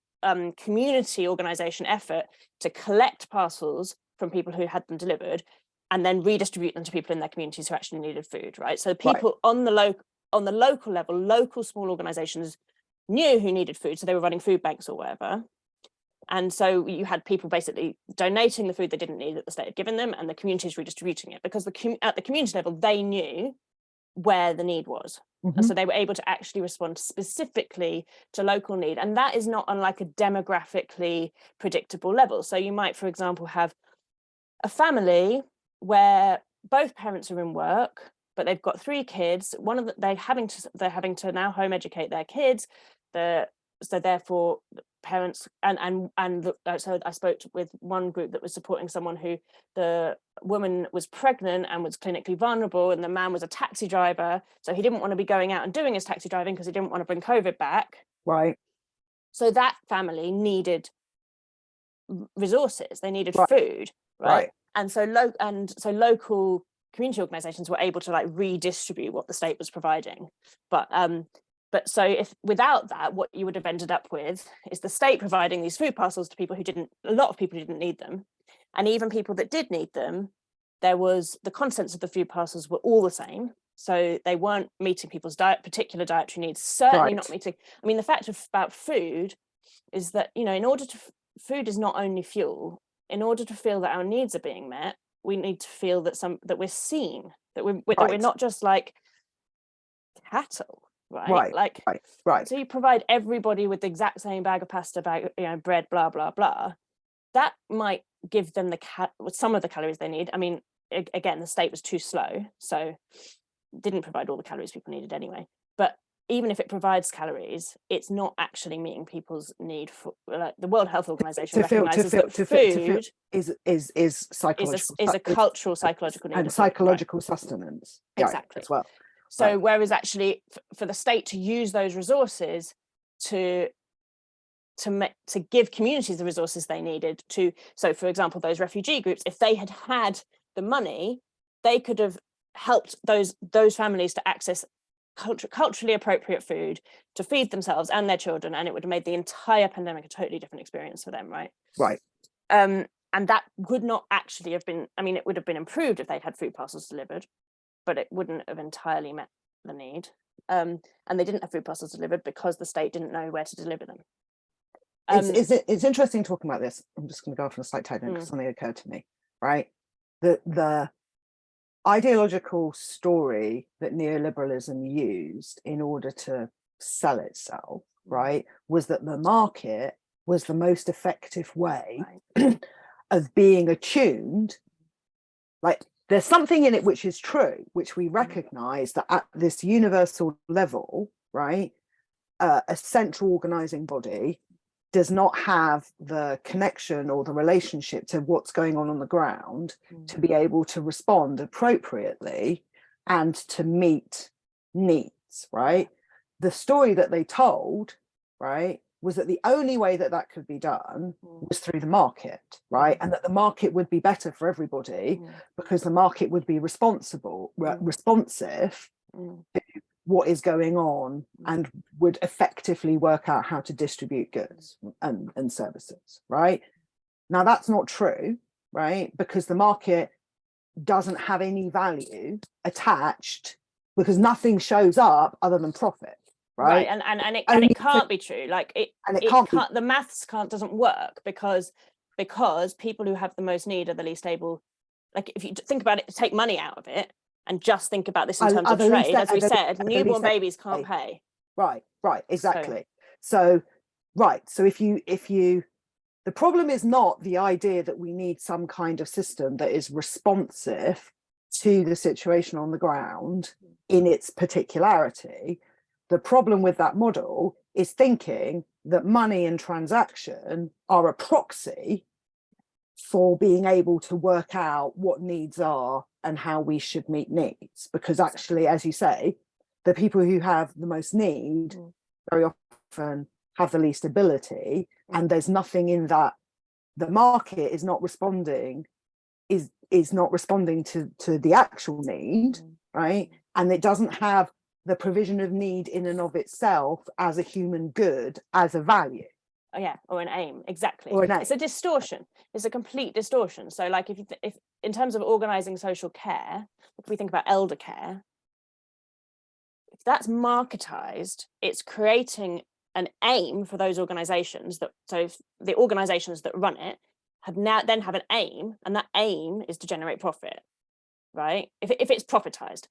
community organization effort to collect parcels from people who had them delivered, and then redistribute them to people in their communities who actually needed food. Right. So people on the local level, local small organizations knew who needed food, so they were running food banks or whatever. And so you had people basically donating the food they didn't need that the state had given them, and the communities redistributing it, because at the community level, they knew where the need was. And so they were able to actually respond specifically to local need. And that is not on like a demographically predictable level. So you might, for example, have a family where both parents are in work, but they've got 3 kids. They're having to now home educate their kids. So therefore, parents so I spoke with one group that was supporting someone who the woman was pregnant and was clinically vulnerable, and the man was a taxi driver, so he didn't want to be going out and doing his taxi driving because he didn't want to bring COVID back. Right. So that family needed resources. They needed food. Right. And so local community organizations were able to like redistribute what the state was providing. But so if without that, what you would have ended up with is the state providing these food parcels to people a lot of people who didn't need them. And even people that did need them, the contents of the food parcels were all the same. So they weren't meeting people's particular dietary needs, certainly not meeting. I mean, the fact about food is that, food is not only fuel. In order to feel that our needs are being met, we need to feel that we're seen, that we're not just like cattle. Right. So you provide everybody with the exact same bag of pasta, bread, blah blah blah. That might give them some of the calories they need. I mean, again, the state was too slow, so didn't provide all the calories people needed anyway. But even if it provides calories, it's not actually meeting people's need for. The World Health Organization recognizes that food is psychological, is a cultural psychological need and psychological sustenance. Exactly. As well. So whereas actually for the state to use those resources to to give communities the resources they needed to. So, for example, those refugee groups, if they had had the money, they could have helped those families to access culturally appropriate food to feed themselves and their children, and it would have made the entire pandemic a totally different experience for them, right? Right. And that would not actually have been, I mean, it would have been improved if they'd had food parcels delivered, but it wouldn't have entirely met the need. And they didn't have food parcels delivered because the state didn't know where to deliver them. It's interesting talking about this. I'm just going to go off on a slight tangent because something occurred to me, right? The ideological story that neoliberalism used in order to sell itself, right, was that the market was the most effective way of being attuned. Like, there's something in it which is true, which we recognize that at this universal level, right, a central organizing body does not have the connection or the relationship to what's going on the ground to be able to respond appropriately and to meet needs, right? The story that they told, right, was that the only way that that could be done was through the market, right? And that the market would be better for everybody because the market would be responsive to what is going on and would effectively work out how to distribute goods and services, right? Now, that's not true, right? Because the market doesn't have any value attached, because nothing shows up other than profit. Right, and it can't be true. Like the maths doesn't work because people who have the most need are the least able. Like, if you think about it, take money out of it and just think about this in terms of trade, as we said, newborn babies can't pay. Right, exactly. So if you the problem is not the idea that we need some kind of system that is responsive to the situation on the ground in its particularity. The problem with that model is thinking that money and transaction are a proxy for being able to work out what needs are and how we should meet needs. Because actually, as you say, the people who have the most need very often have the least ability, and there's nothing in that. The market is not responding, is not responding to the actual need, right? And it doesn't have the provision of need in and of itself as a human good, as a value. Oh yeah, or an aim, exactly. Or an aim. It's a distortion. It's a complete distortion. So, like, if in terms of organising social care, if we think about elder care, if that's marketized, it's creating an aim for those organisations that. So, if the organisations that run it have an aim, and that aim is to generate profit, right? If it's profitized.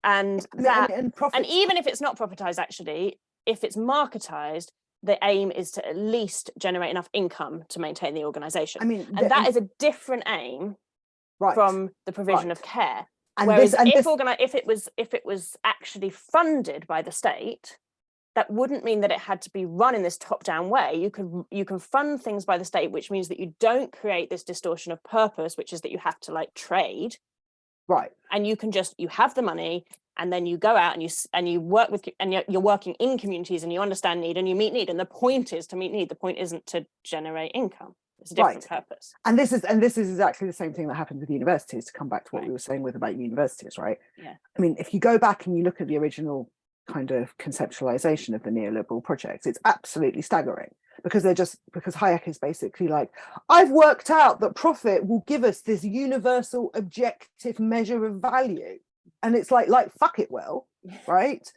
And even if it's not profitized, actually, if it's marketized, the aim is to at least generate enough income to maintain the organization. And that is a different aim from the provision of care. And whereas if it was actually funded by the state, that wouldn't mean that it had to be run in this top-down way. You can fund things by the state, which means that you don't create this distortion of purpose, which is that you have to, like, trade. Right. And you have the money, and then you go out and you work with, and you're working in communities, and you understand need and you meet need. And the point is to meet need. The point isn't to generate income. It's a different purpose. And this is exactly the same thing that happened with universities, to come back to what we were saying about universities, right? Yeah. I mean, if you go back and you look at the original kind of conceptualization of the neoliberal projects, it's absolutely staggering. Because Hayek is basically like, I've worked out that profit will give us this universal objective measure of value. And it's like fuck it will, right?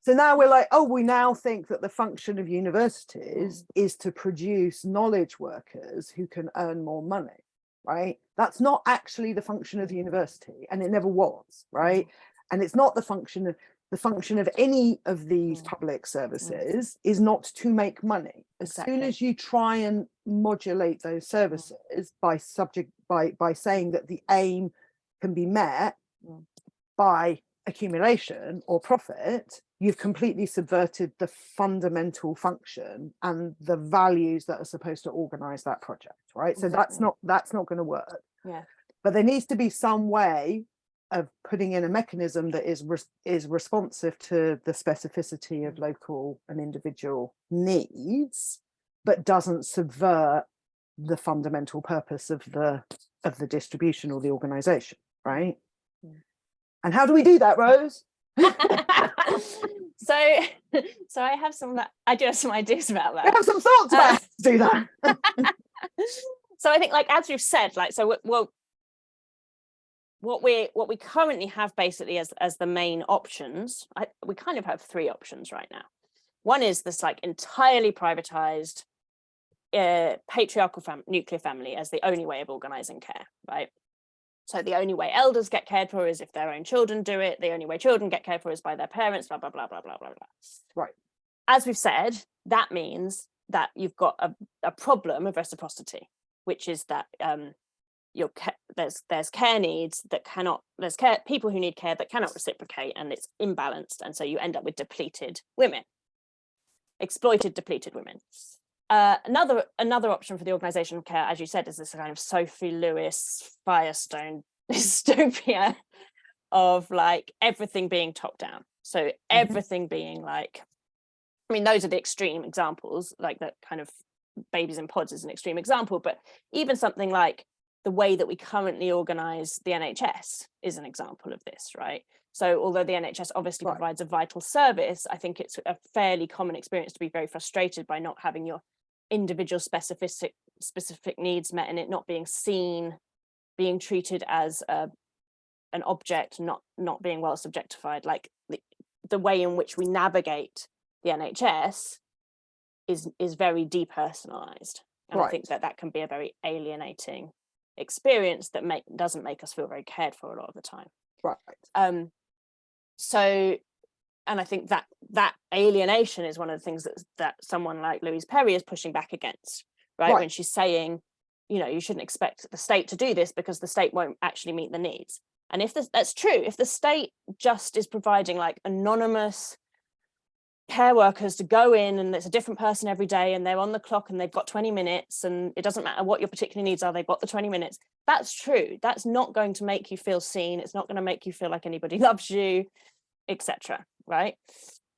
So now we're like, we now think that the function of universities is to produce knowledge workers who can earn more money, right? That's not actually the function of the university, and it never was, right? And it's not the function of any of these public services is not to make money. As soon as you try and modulate those services by saying that the aim can be met by accumulation or profit, you've completely subverted the fundamental function and the values that are supposed to organize that project, right? So that's not going to work. Yeah. But there needs to be some way putting in a mechanism that is responsive to the specificity of local and individual needs, but doesn't subvert the fundamental purpose of the distribution or the organization, right? And how do we do that, Rose? So I have some ideas about that. I have some thoughts about how to do that. So I think, like, as we've said, like, so what we currently have basically as the main options, we kind of have three options right now. One is this like entirely privatized patriarchal nuclear family as the only way of organizing care, right? So the only way elders get cared for is if their own children do it. The only way children get cared for is by their parents, blah, blah, blah, blah, blah, blah, blah. Right. As we've said, that means that you've got a problem of reciprocity, which is that there's care needs that cannot, people who need care that cannot reciprocate, and it's imbalanced. And so you end up with exploited, depleted women. Another option for the organisation of care, as you said, is this kind of Sophie Lewis Firestone dystopia of like everything being top down. So everything being like, I mean, those are the extreme examples, like that kind of babies in pods is an extreme example, but even something like the way that we currently organise the NHS is an example of this, right? So although the NHS obviously provides a vital service, I think it's a fairly common experience to be very frustrated by not having your individual specific needs met, and it not being seen, being treated as an object, not being well subjectified. Like the way in which we navigate the NHS is very depersonalized, and I think that can be a very alienating experience that doesn't make us feel very cared for a lot of the time. Right. So, and I think that alienation is one of the things that someone like Louise Perry is pushing back against, right? When she's saying, you shouldn't expect the state to do this because the state won't actually meet the needs. And if that's true, if the state just is providing like anonymous care workers to go in and it's a different person every day and they're on the clock and they've got 20 minutes and it doesn't matter what your particular needs are, they've got the 20 minutes. That's true. That's not going to make you feel seen. It's not going to make you feel like anybody loves you, etc. Right?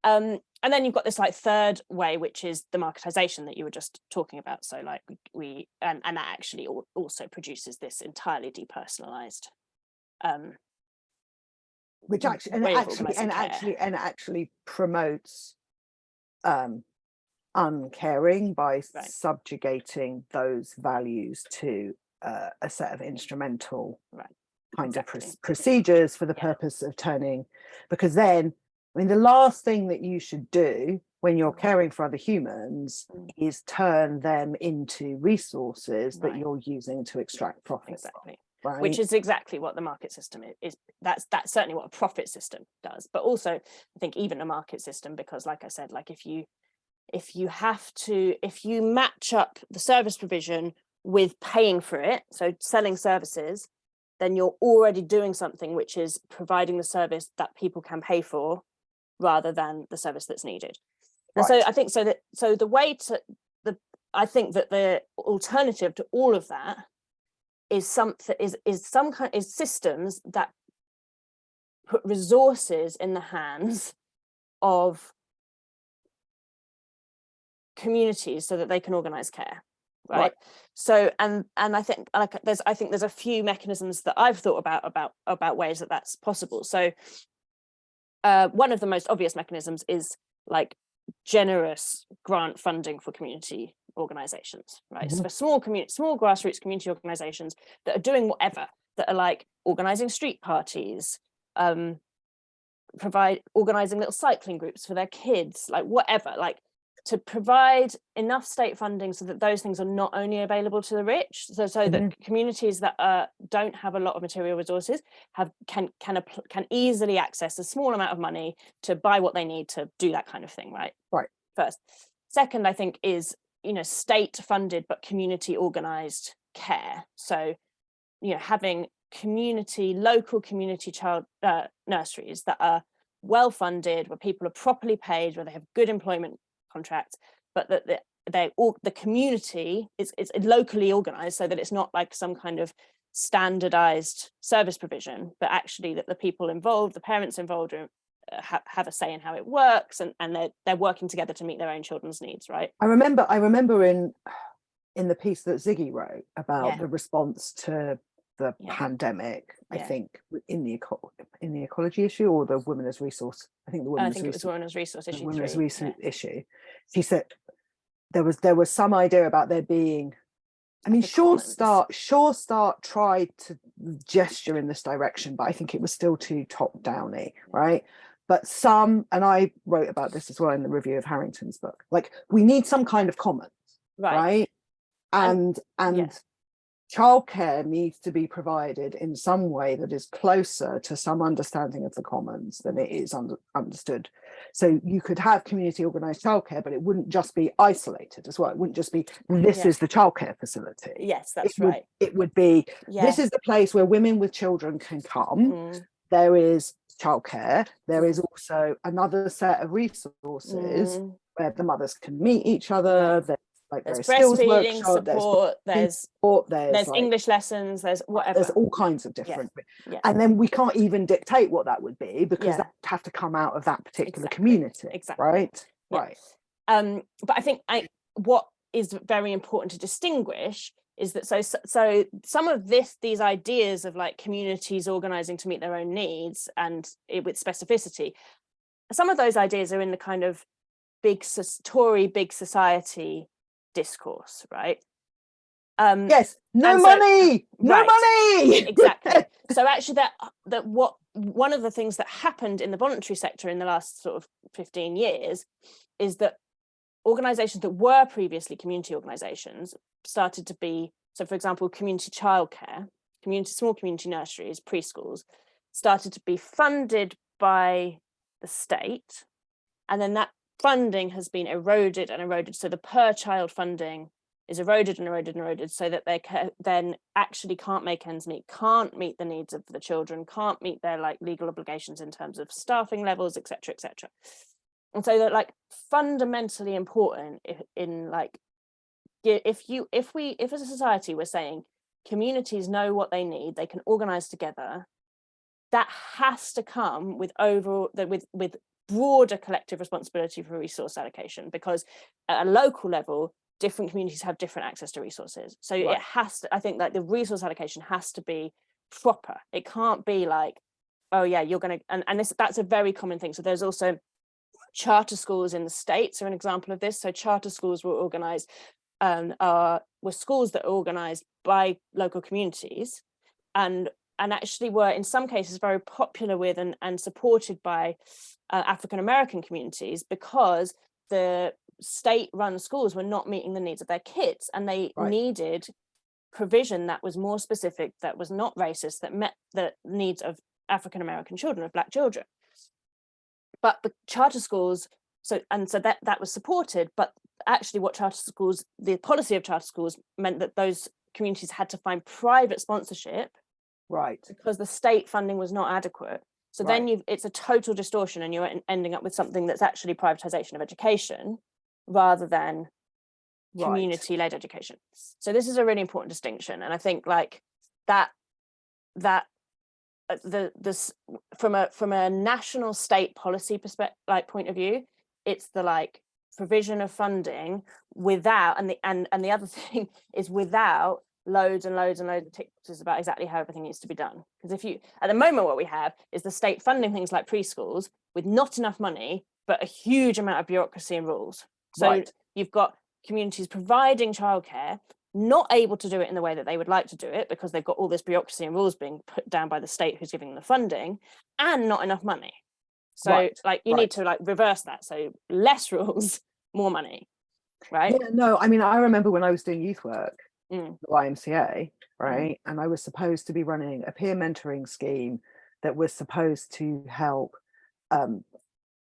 And then you've got this like third way, which is the marketization that you were just talking about. So like and that actually also produces this entirely depersonalized which actually promotes uncaring by subjugating those values to a set of instrumental kind of procedures for the purpose of turning, because then, I mean, the last thing that you should do when you're caring for other humans is turn them into resources that you're using to extract profit. Exactly. Right. Which is exactly what the market system is. That's certainly what a profit system does. But also, I think even a market system, because like I said, like if you match up the service provision with paying for it, so selling services, then you're already doing something which is providing the service that people can pay for rather than the service that's needed. And so I think I think that the alternative to all of that is systems that put resources in the hands of communities so that they can organize care, right? So and I think there's a few mechanisms that I've thought about ways that that's possible. So one of the most obvious mechanisms is like generous grant funding for community organizations, right? So for small grassroots community organizations that are doing whatever, that are like organizing street parties, organizing little cycling groups for their kids, like whatever, like to provide enough state funding so that those things are not only available to the rich, so that communities that don't have a lot of material resources can easily access a small amount of money to buy what they need to do that kind of thing, right? First. Second, I think is state funded but community organized care. So having local community child nurseries that are well funded, where people are properly paid, where they have good employment contracts, but that the community is locally organized, so that it's not like some kind of standardized service provision, but actually that the people involved, the parents involved, have a say in how it works, and they're working together to meet their own children's needs, right? I remember in the piece that Ziggy wrote about Yeah. the response to the pandemic, I think in the ecology issue, or the women as resource, I think it was women as resource issue. She said there was some idea about there being, I mean, Sure Start tried to gesture in this direction, but I think it was still too top-downy, right? But some, and I wrote about this as well in the review of Harrington's book, like, we need some kind of commons, right? And childcare needs to be provided in some way that is closer to some understanding of the commons than it is understood. So you could have community organised childcare, but it wouldn't just be isolated as well. It wouldn't just be, this is the childcare facility. Yes, that's right. It would be, this is the place where women with children can come. There is childcare. There is also another set of resources where the mothers can meet each other. There's breastfeeding support, there's like, English lessons, there's whatever. There's all kinds of different, and then we can't even dictate what that would be, because that would have to come out of that particular community, right? Right. But I think what is very important to distinguish is that so some of these ideas of like communities organizing to meet their own needs and with specificity, some of those ideas are in the kind of Tory big society discourse, right? Yes, no money. Exactly. So actually that what one of the things that happened in the voluntary sector in the last sort of 15 years is that organizations that were previously community organizations started to be, so for example, community childcare, small community nurseries, preschools, started to be funded by the state, and then that funding has been eroded and eroded. So the per child funding is eroded and eroded and eroded, so that they then actually can't make ends meet, can't meet the needs of the children, can't meet their like legal obligations in terms of staffing levels, etc., etc. And so that like fundamentally important in like, if as a society we're saying communities know what they need, they can organize together, that has to come with with broader collective responsibility for resource allocation, because at a local level different communities have different access to resources. So it has to, I think that the resource allocation has to be proper. It can't be like, oh yeah, you're going to, and that's a very common thing. So there's also charter schools in the States are an example of this. So charter schools were organized, were schools that are organized by local communities, and actually were in some cases very popular with and supported by African American communities, because the state-run schools were not meeting the needs of their kids, and they needed provision that was more specific, that was not racist, that met the needs of African American children, of Black children. But the charter schools, so that was supported, but actually what the policy of charter schools meant that those communities had to find private sponsorship, because the state funding was not adequate. So then it's a total distortion, and you're ending up with something that's actually privatization of education rather than community-led education. So this is a really important distinction, and I think like that this from a national state policy perspective, like point of view, it's the like provision of funding without, and the other thing is without loads and loads and loads of tick boxes about exactly how everything needs to be done. Because if you, at the moment, what we have is the state funding things like preschools with not enough money, but a huge amount of bureaucracy and rules. So you've got communities providing childcare, not able to do it in the way that they would like to do it, because they've got all this bureaucracy and rules being put down by the state who's giving them the funding, and not enough money. So like you need to like reverse that. So less rules, more money, right? Yeah, no, I mean, I remember when I was doing youth work, the YMCA, right? And I was supposed to be running a peer mentoring scheme that was supposed to help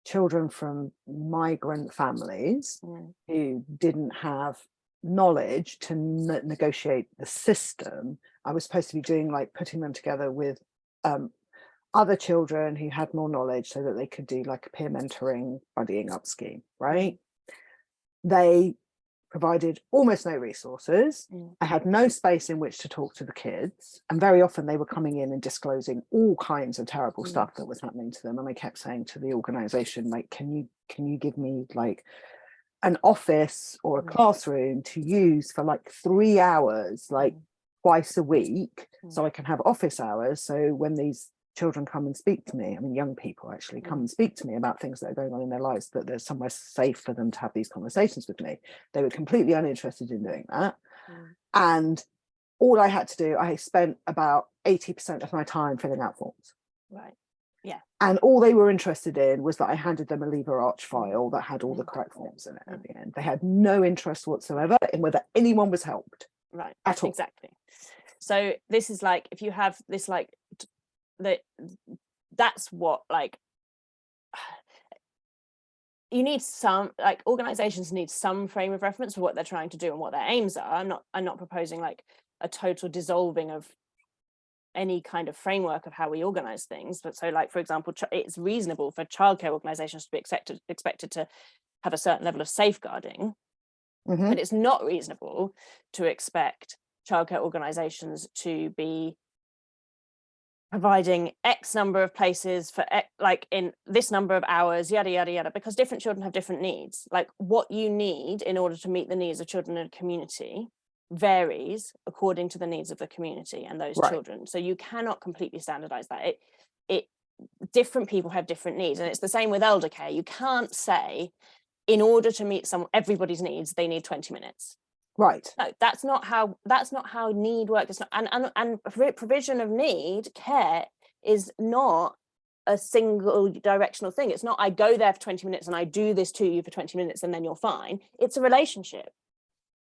children from migrant families who didn't have knowledge to negotiate the system. I was supposed to be doing like putting them together with other children who had more knowledge so that they could do like a peer mentoring buddying up scheme, right? They provided almost no resources. I had no space in which to talk to the kids, and very often they were coming in and disclosing all kinds of terrible stuff that was happening to them. And I kept saying to the organization, like, can you give me like an office or a classroom to use for like 3 hours, like twice a week, so I can have office hours, so when these children come and speak to me, I mean young people actually come and speak to me about things that are going on in their lives, that there's somewhere safe for them to have these conversations with me. They were completely uninterested in doing that. And all I had to do, I spent about 80% of my time filling out forms. Right. Yeah. And all they were interested in was that I handed them a lever arch file that had all the correct forms in it at the end. They had no interest whatsoever in whether anyone was helped. Right. At all. Exactly. So this is like, if you have this like that's what, like, you need some, like, organizations need some frame of reference for what they're trying to do and what their aims are. I'm not proposing like a total dissolving of any kind of framework of how we organize things, but so, like, for example, it's reasonable for childcare organizations to be expected to have a certain level of safeguarding, but it's not reasonable to expect childcare organizations to be providing X number of places for like in this number of hours, yada yada yada, because different children have different needs. Like, what you need in order to meet the needs of children in a community varies according to the needs of the community and those children. So you cannot completely standardize that. It different people have different needs, and it's the same with elder care. You can't say in order to meet everybody's needs they need 20 minutes. Right. No, that's not how need works. It's not, and provision of need care is not a single directional thing. It's not I go there for 20 minutes and I do this to you for 20 minutes and then you're fine. It's a relationship.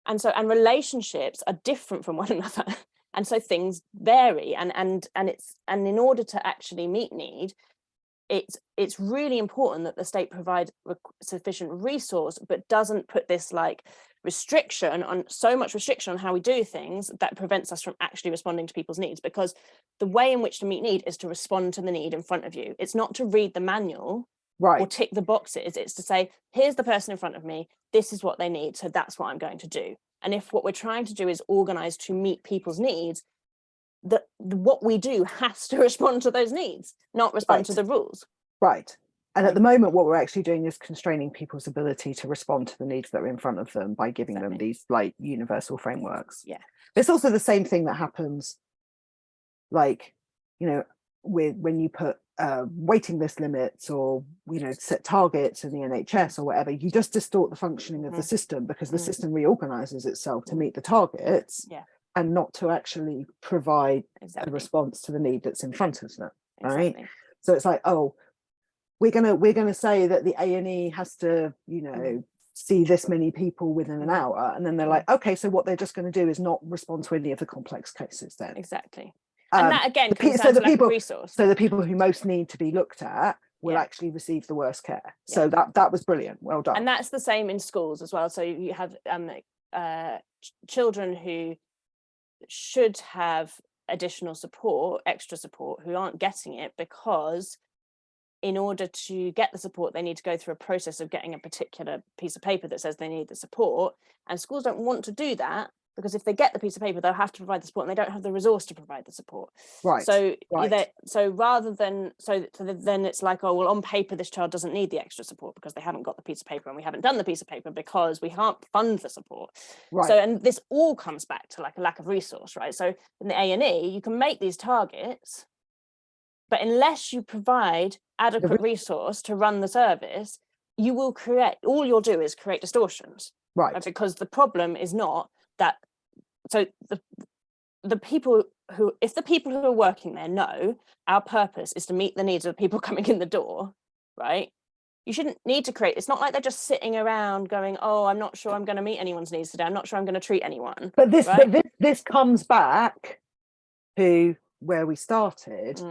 And relationships are different from one another. And so things vary, and in order to actually meet need, it's really important that the state provides sufficient resource, but doesn't put this like so much restriction on how we do things that prevents us from actually responding to people's needs. Because the way in which to meet need is to respond to the need in front of you. It's not to read the manual or tick the boxes. It's to say, here's the person in front of me, this is what they need, so that's what I'm going to do. And if what we're trying to do is organize to meet people's needs, what we do has to respond to those needs, not respond to the rules. Right. And at the moment, what we're actually doing is constraining people's ability to respond to the needs that are in front of them by giving them these like universal frameworks. Yeah. It's also the same thing that happens, like, you know, when you put waiting list limits or, you know, set targets in the NHS or whatever, you just distort the functioning of the system, because the system reorganizes itself to meet the targets and not to actually provide a response to the need that's in front of them. Right. So it's like, oh, we're gonna say that the A&E has to, you know, see this many people within an hour, and then they're like, okay, so what they're just going to do is not respond to any of the complex cases then. Exactly. And that again comes down to lack of resource. So the people who most need to be looked at will actually receive the worst care. So that was brilliant. Well done. And that's the same in schools as well. So you have children who should have additional support, extra support, who aren't getting it because in order to get the support, they need to go through a process of getting a particular piece of paper that says they need the support. And schools don't want to do that, because if they get the piece of paper, they'll have to provide the support, and they don't have the resource to provide the support. Right. So rather than, then it's like, oh, well, on paper, this child doesn't need the extra support because they haven't got the piece of paper, and we haven't done the piece of paper because we can't fund the support. Right. So, and this all comes back to like a lack of resource, right? So in the A&E, you can make these targets, but unless you provide adequate resource to run the service, all you'll do is create distortions. Right. Because the problem is not that, so the people who, if the people who are working there know our purpose is to meet the needs of the people coming in the door, right? You shouldn't need to create, it's not like they're just sitting around going, oh, I'm not sure I'm going to meet anyone's needs today, I'm not sure I'm going to treat anyone. But this comes back to where we started,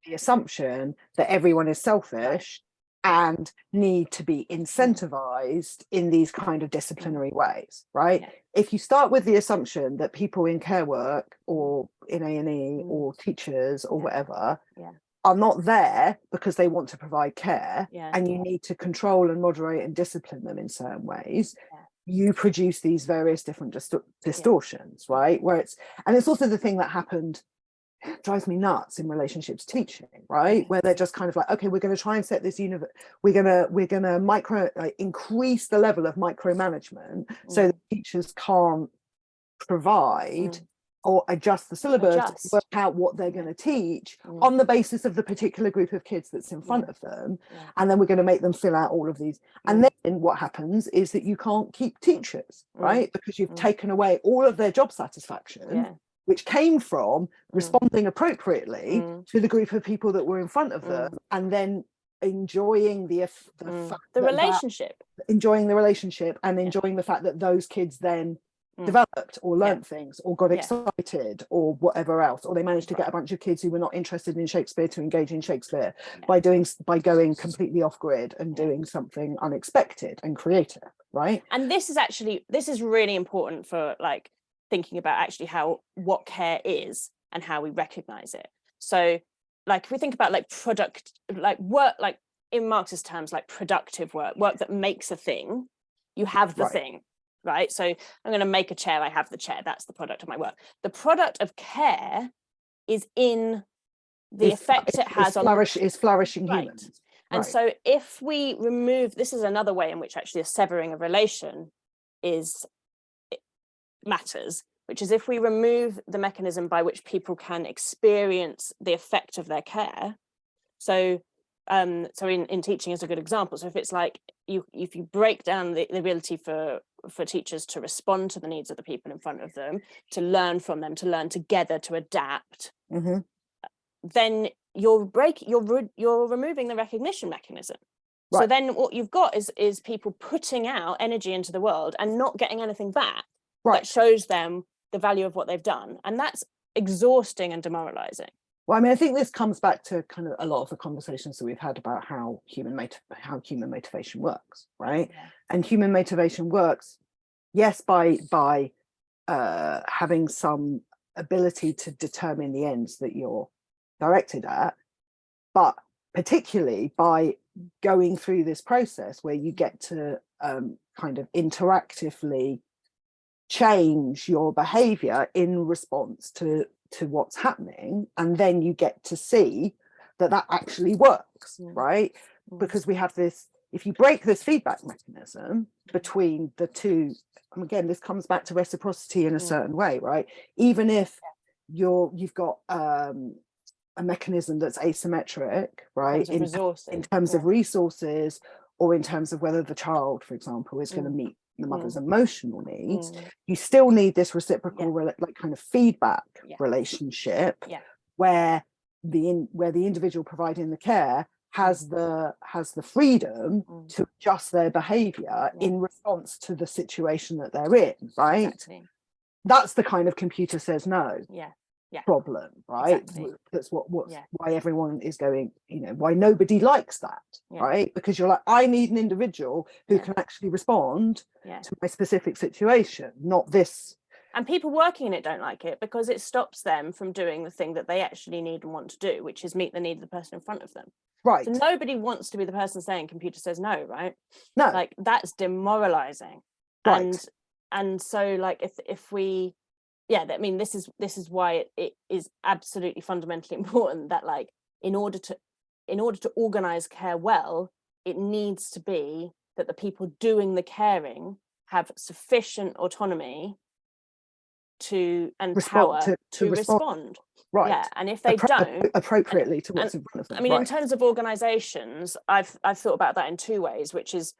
the assumption that everyone is selfish and need to be incentivized in these kind of disciplinary ways, right? Yeah. If you start with the assumption that people in care work or in A&E or teachers or whatever are not there because they want to provide care, and you need to control and moderate and discipline them in certain ways, you produce these various different distortions, right? And it's also the thing that happened, drives me nuts in relationships teaching, right? Where they're just kind of like, okay, we're going to try and set this we're going to increase the level of micromanagement so that teachers can't provide or adjust the syllabus, work out what they're going to teach on the basis of the particular group of kids that's in front of them. And then we're going to make them fill out all of these. And then what happens is that you can't keep teachers, right? Because you've taken away all of their job satisfaction, which came from responding appropriately to the group of people that were in front of them, and then enjoying the relationship, enjoying the relationship, and enjoying the fact that those kids then developed or learnt things or got excited or whatever else, or they managed to get a bunch of kids who were not interested in Shakespeare to engage in Shakespeare by going completely off grid and doing something unexpected and creative, right? And this is really important for like thinking about actually what care is and how we recognize it. So like if we think about like work, like in Marxist terms, like productive work that makes a thing, you have the thing. Right, so I'm going to make a chair, I have the chair, that's the product of my work. The product of care is in the effect it has on flourishing humans. And so if we remove, this is another way in which actually a severing of relation matters, which is if we remove the mechanism by which people can experience the effect of their care. So in teaching is a good example. So if it's like if you break down the ability for teachers to respond to the needs of the people in front of them, to learn from them, to learn together, to adapt, then you're removing the recognition mechanism. So then what you've got is people putting out energy into the world and not getting anything back that shows them the value of what they've done, and that's exhausting and demoralizing. Well, I mean, I think this comes back to kind of a lot of the conversations that we've had about how human motivation works, right? And human motivation works, yes, by having some ability to determine the ends that you're directed at, but particularly by going through this process where you get to kind of interactively change your behavior in response to what's happening, and then you get to see that actually works, right? Because we have this, if you break this feedback mechanism between the two, and again this comes back to reciprocity in a certain way, right? Even if you've got a mechanism that's asymmetric, right, in terms of resources, or in terms of whether the child, for example, is going to meet the mother's emotional needs, you still need this reciprocal like kind of feedback relationship where the individual providing the care has the freedom to adjust their behavior in response to the situation that they're in, right? That's the kind of computer says no problem, right? That's why everyone is going, why nobody likes that, right? Because you're like, I need an individual who can actually respond to my specific situation, not this. And people working in it don't like it because it stops them from doing the thing that they actually need and want to do, which is meet the need of the person in front of them. Right. So nobody wants to be the person saying computer says no, right? No. Like that's demoralizing. Right. And so like if we I mean, this is why it is absolutely fundamentally important that like in order to organize care well, it needs to be that the people doing the caring have sufficient autonomy and power to respond. Right. Yeah, and if they don't appropriately to what's in front of them. I mean, in terms of organizations, I've thought about that in two ways, which is,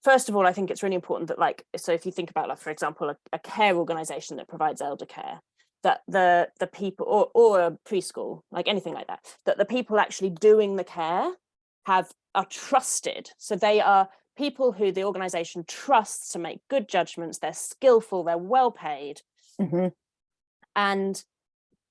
first of all, I think it's really important that, like, so if you think about, like, for example, a care organization that provides elder care, that the people, or a preschool, like anything like that, that the people actually doing the care are trusted. So they are people who the organization trusts to make good judgments. They're skillful, they're well paid, and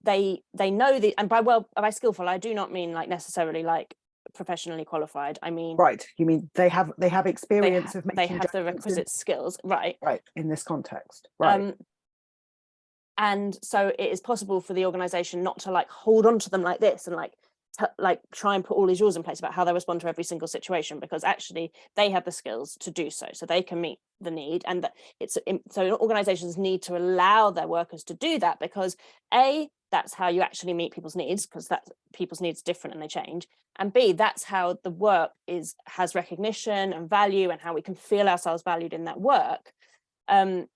they know and by skillful, I do not mean like necessarily like professionally qualified. I mean, right, you mean they have experience of making they have the requisite skills, right in this context, right. And so it is possible for the organization not to like hold on to them like this and like like try and put all these rules in place about how they respond to every single situation, because actually they have the skills to do so, so they can meet the need. And that so organizations need to allow their workers to do that, because that's how you actually meet people's needs, because that people's needs are different and they change, and B, that's how the work has recognition and value, and how we can feel ourselves valued in that work. And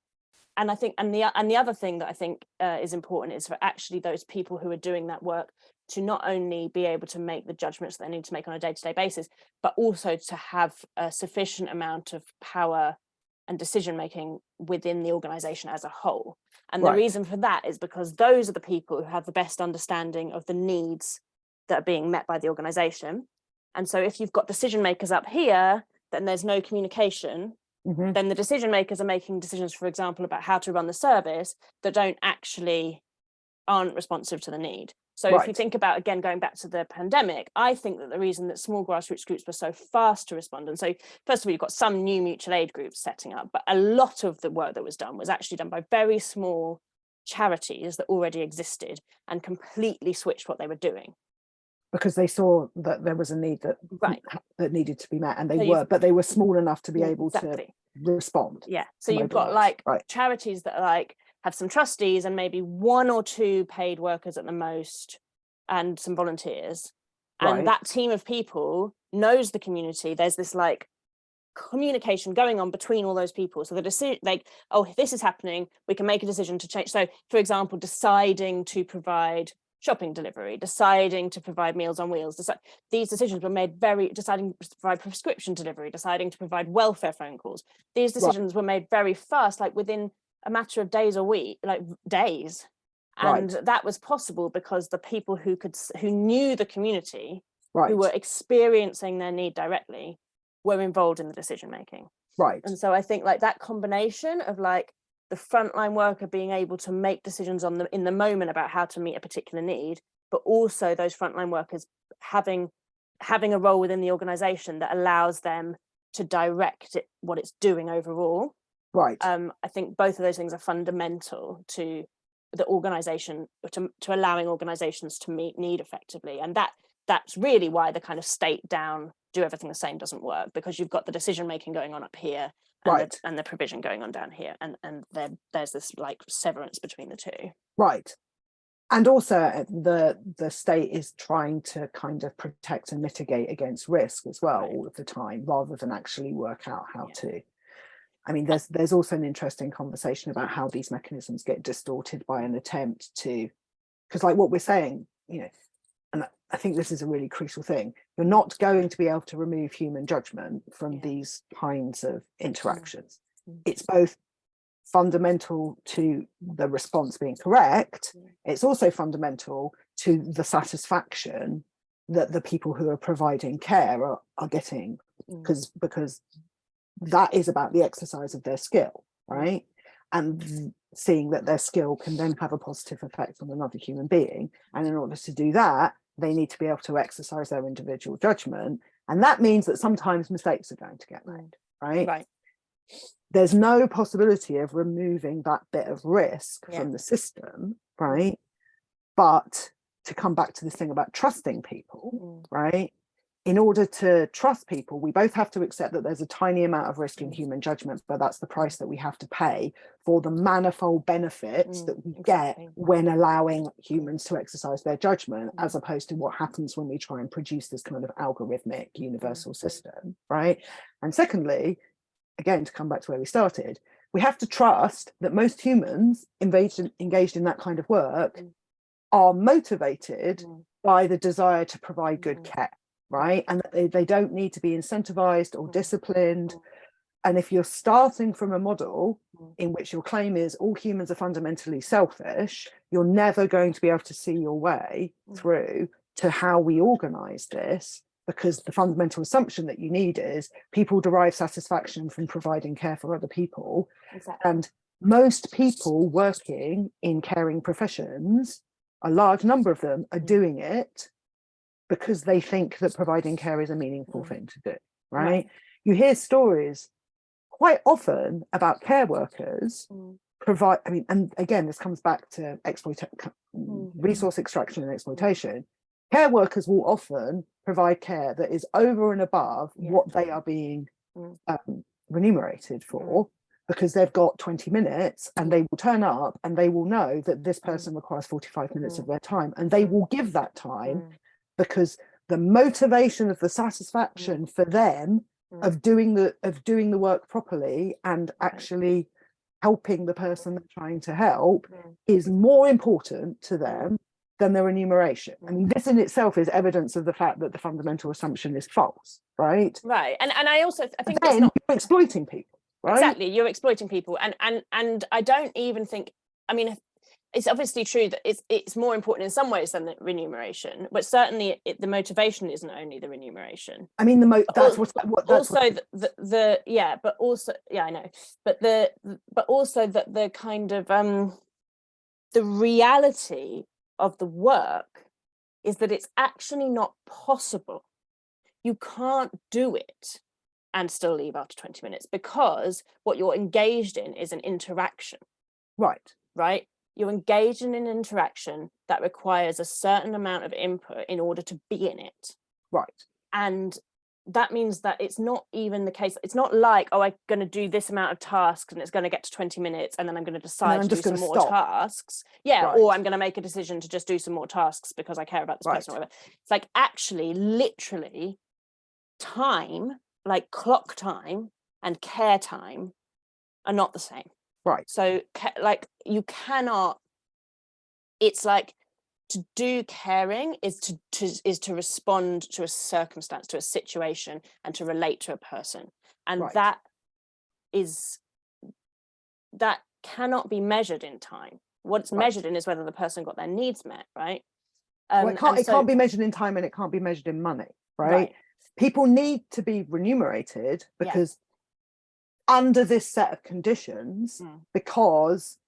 I think, and the other thing that I think is important is for actually those people who are doing that work to not only be able to make the judgments that they need to make on a day-to-day basis, but also to have a sufficient amount of power and decision making within the organization as a whole. And the reason for that is because those are the people who have the best understanding of the needs that are being met by the organization. And so if you've got decision makers up here, then there's no communication. Then the decision makers are making decisions, for example, about how to run the service that aren't responsive to the need. So if you think about, again, going back to the pandemic, I think that the reason that small grassroots groups were so fast to respond, and so first of all, you've got some new mutual aid groups setting up, but a lot of the work that was done was actually done by very small charities that already existed and completely switched what they were doing. Because they saw that there was a need that needed to be met, and they were small enough to be able to respond. Yeah. So you've got like charities that are like have some trustees and maybe 1 or 2 paid workers at the most, and some volunteers. And that team of people knows the community. There's this like communication going on between all those people. So the decision, like, oh, if this is happening, we can make a decision to change. So, for example, deciding to provide shopping delivery, deciding to provide Meals on Wheels. These decisions were made deciding to provide prescription delivery, deciding to provide welfare phone calls. These decisions were made very fast, like within a matter of days or days. And that was possible because the people who knew the community, who were experiencing their need directly, were involved in the decision making. And so I think like that combination of like the frontline worker being able to make decisions in the moment about how to meet a particular need, but also those frontline workers having a role within the organization that allows them to direct what it's doing overall. I think both of those things are fundamental to the organization, to allowing organizations to meet need effectively. And that's really why the kind of state down, do everything the same doesn't work, because you've got the decision making going on up here and the provision going on down here, and there's this like severance between the two. And also the state is trying to kind of protect and mitigate against risk as well all of the time, rather than actually work out how to. I mean, there's also an interesting conversation about how these mechanisms get distorted by an attempt to, because like what we're saying, you know, and I think this is a really crucial thing, you're not going to be able to remove human judgment from these kinds of interactions. It's both fundamental to the response being correct, it's also fundamental to the satisfaction that the people who are providing care are getting, because that is about the exercise of their skill, right? And seeing that their skill can then have a positive effect on another human being. And in order to do that, they need to be able to exercise their individual judgment. And that means that sometimes mistakes are going to get made, right? There's no possibility of removing that bit of risk from the system, right? But to come back to this thing about trusting people, right? In order to trust people, we both have to accept that there's a tiny amount of risk in human judgment, but that's the price that we have to pay for the manifold benefits that we get when allowing humans to exercise their judgment, as opposed to what happens when we try and produce this kind of algorithmic universal system, right? And secondly, again, to come back to where we started, we have to trust that most humans engaged in that kind of work are motivated by the desire to provide good care, right? And that they don't need to be incentivized or disciplined. And if you're starting from a model in which your claim is all humans are fundamentally selfish, you're never going to be able to see your way through to how we organize this, because the fundamental assumption that you need is people derive satisfaction from providing care for other people. And most people working in caring professions, a large number of them are doing it because they think that providing care is a meaningful thing to do, right? You hear stories quite often about care workers provide, I mean, and again, this comes back to resource extraction and exploitation. care workers will often provide care that is over and above Yeah. what they are being Mm. remunerated for, because they've got 20 minutes and they will turn up and they will know that this person requires 45 minutes of their time, and they will give that time because the motivation of the satisfaction for them of doing the work properly and actually helping the person they're trying to help is more important to them than the remuneration. I mean, this in itself is evidence of the fact that the fundamental assumption is false, right? Right. And I think Then it's not you're exploiting people, right? Exactly, you're exploiting people. And I don't even think, I mean, it's obviously true that it's more important in some ways than the remuneration, but certainly the motivation isn't only the remuneration. I mean, that's what yeah, but also, yeah, I know, but also that the kind of the reality of the work is that it's actually not possible. You can't do it and still leave after 20 minutes, because what you're engaged in is an interaction. Right? You're engaged in an interaction that requires a certain amount of input in order to be in it. Right. And that means that it's not even the case. It's not like, oh, I'm going to do this amount of tasks and it's going to get to 20 minutes and then I'm going to decide to do some more tasks. Yeah, right. Or I'm going to make a decision to just do some more tasks because I care about this person or whatever. It's like, actually, literally, time, like clock time and care time, are not the same. Right. So like you cannot, it's like, to do caring is to respond to a circumstance, to a situation, and to relate to a person. And that cannot be measured in time. What's measured in is whether the person got their needs met, right? Well, it can't be measured in time, and it can't be measured in money, right? People need to be remunerated because under this set of conditions, because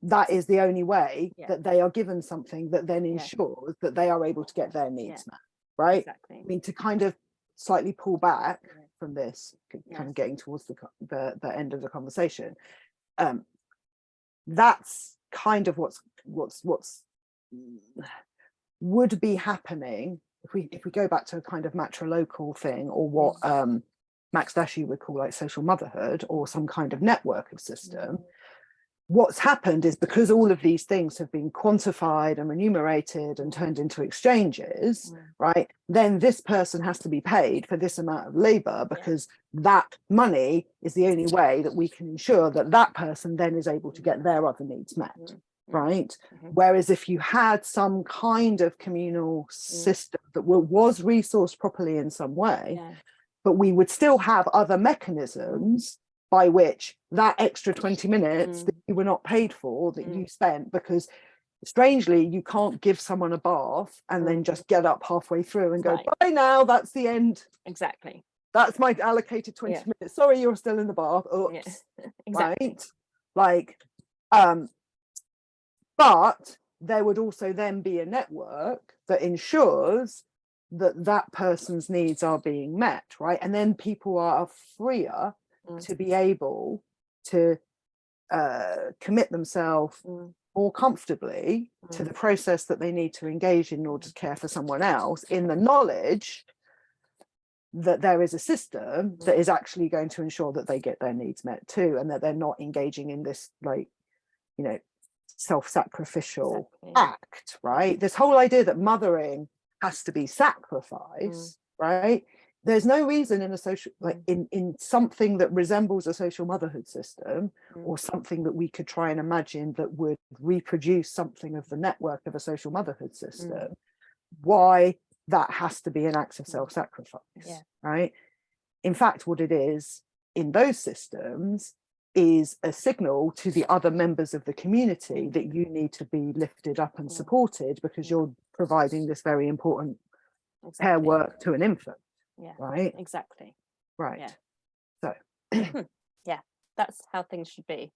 that is the only way that they are given something that then ensures that they are able to get their needs met, right? Exactly. I mean, to kind of slightly pull back from this, kind of getting towards the end of the conversation, that's kind of what's would be happening if we go back to a kind of matrilocal thing, or what Max Dashy would call like social motherhood, or some kind of network of system. What's happened is, because all of these things have been quantified and remunerated and turned into exchanges, right, then this person has to be paid for this amount of labor, because that money is the only way that we can ensure that that person then is able to get their other needs met, right? Whereas if you had some kind of communal system that was resourced properly in some way, but we would still have other mechanisms by which that extra 20 minutes that you were not paid for, that you spent, because strangely you can't give someone a bath and then just get up halfway through and go, bye now, that's the end. Exactly. That's my allocated 20 minutes. Sorry, you're still in the bath. Oops. Exactly. Right? Like, but there would also then be a network that ensures that that person's needs are being met, right? And then people are freer to be able to commit themselves more comfortably to the process that they need to engage in order to care for someone else, in the knowledge that there is a system that is actually going to ensure that they get their needs met too, and that they're not engaging in this, like, you know, self-sacrificial act, right? This whole idea that mothering has to be sacrifice, right? There's no reason in a social, like in something that resembles a social motherhood system, or something that we could try and imagine that would reproduce something of the network of a social motherhood system, why that has to be an act of self-sacrifice, right? In fact, what it is in those systems is a signal to the other members of the community that you need to be lifted up and supported, because you're providing this very important care work to an infant. Right. Exactly. Right. So yeah, that's how things should be.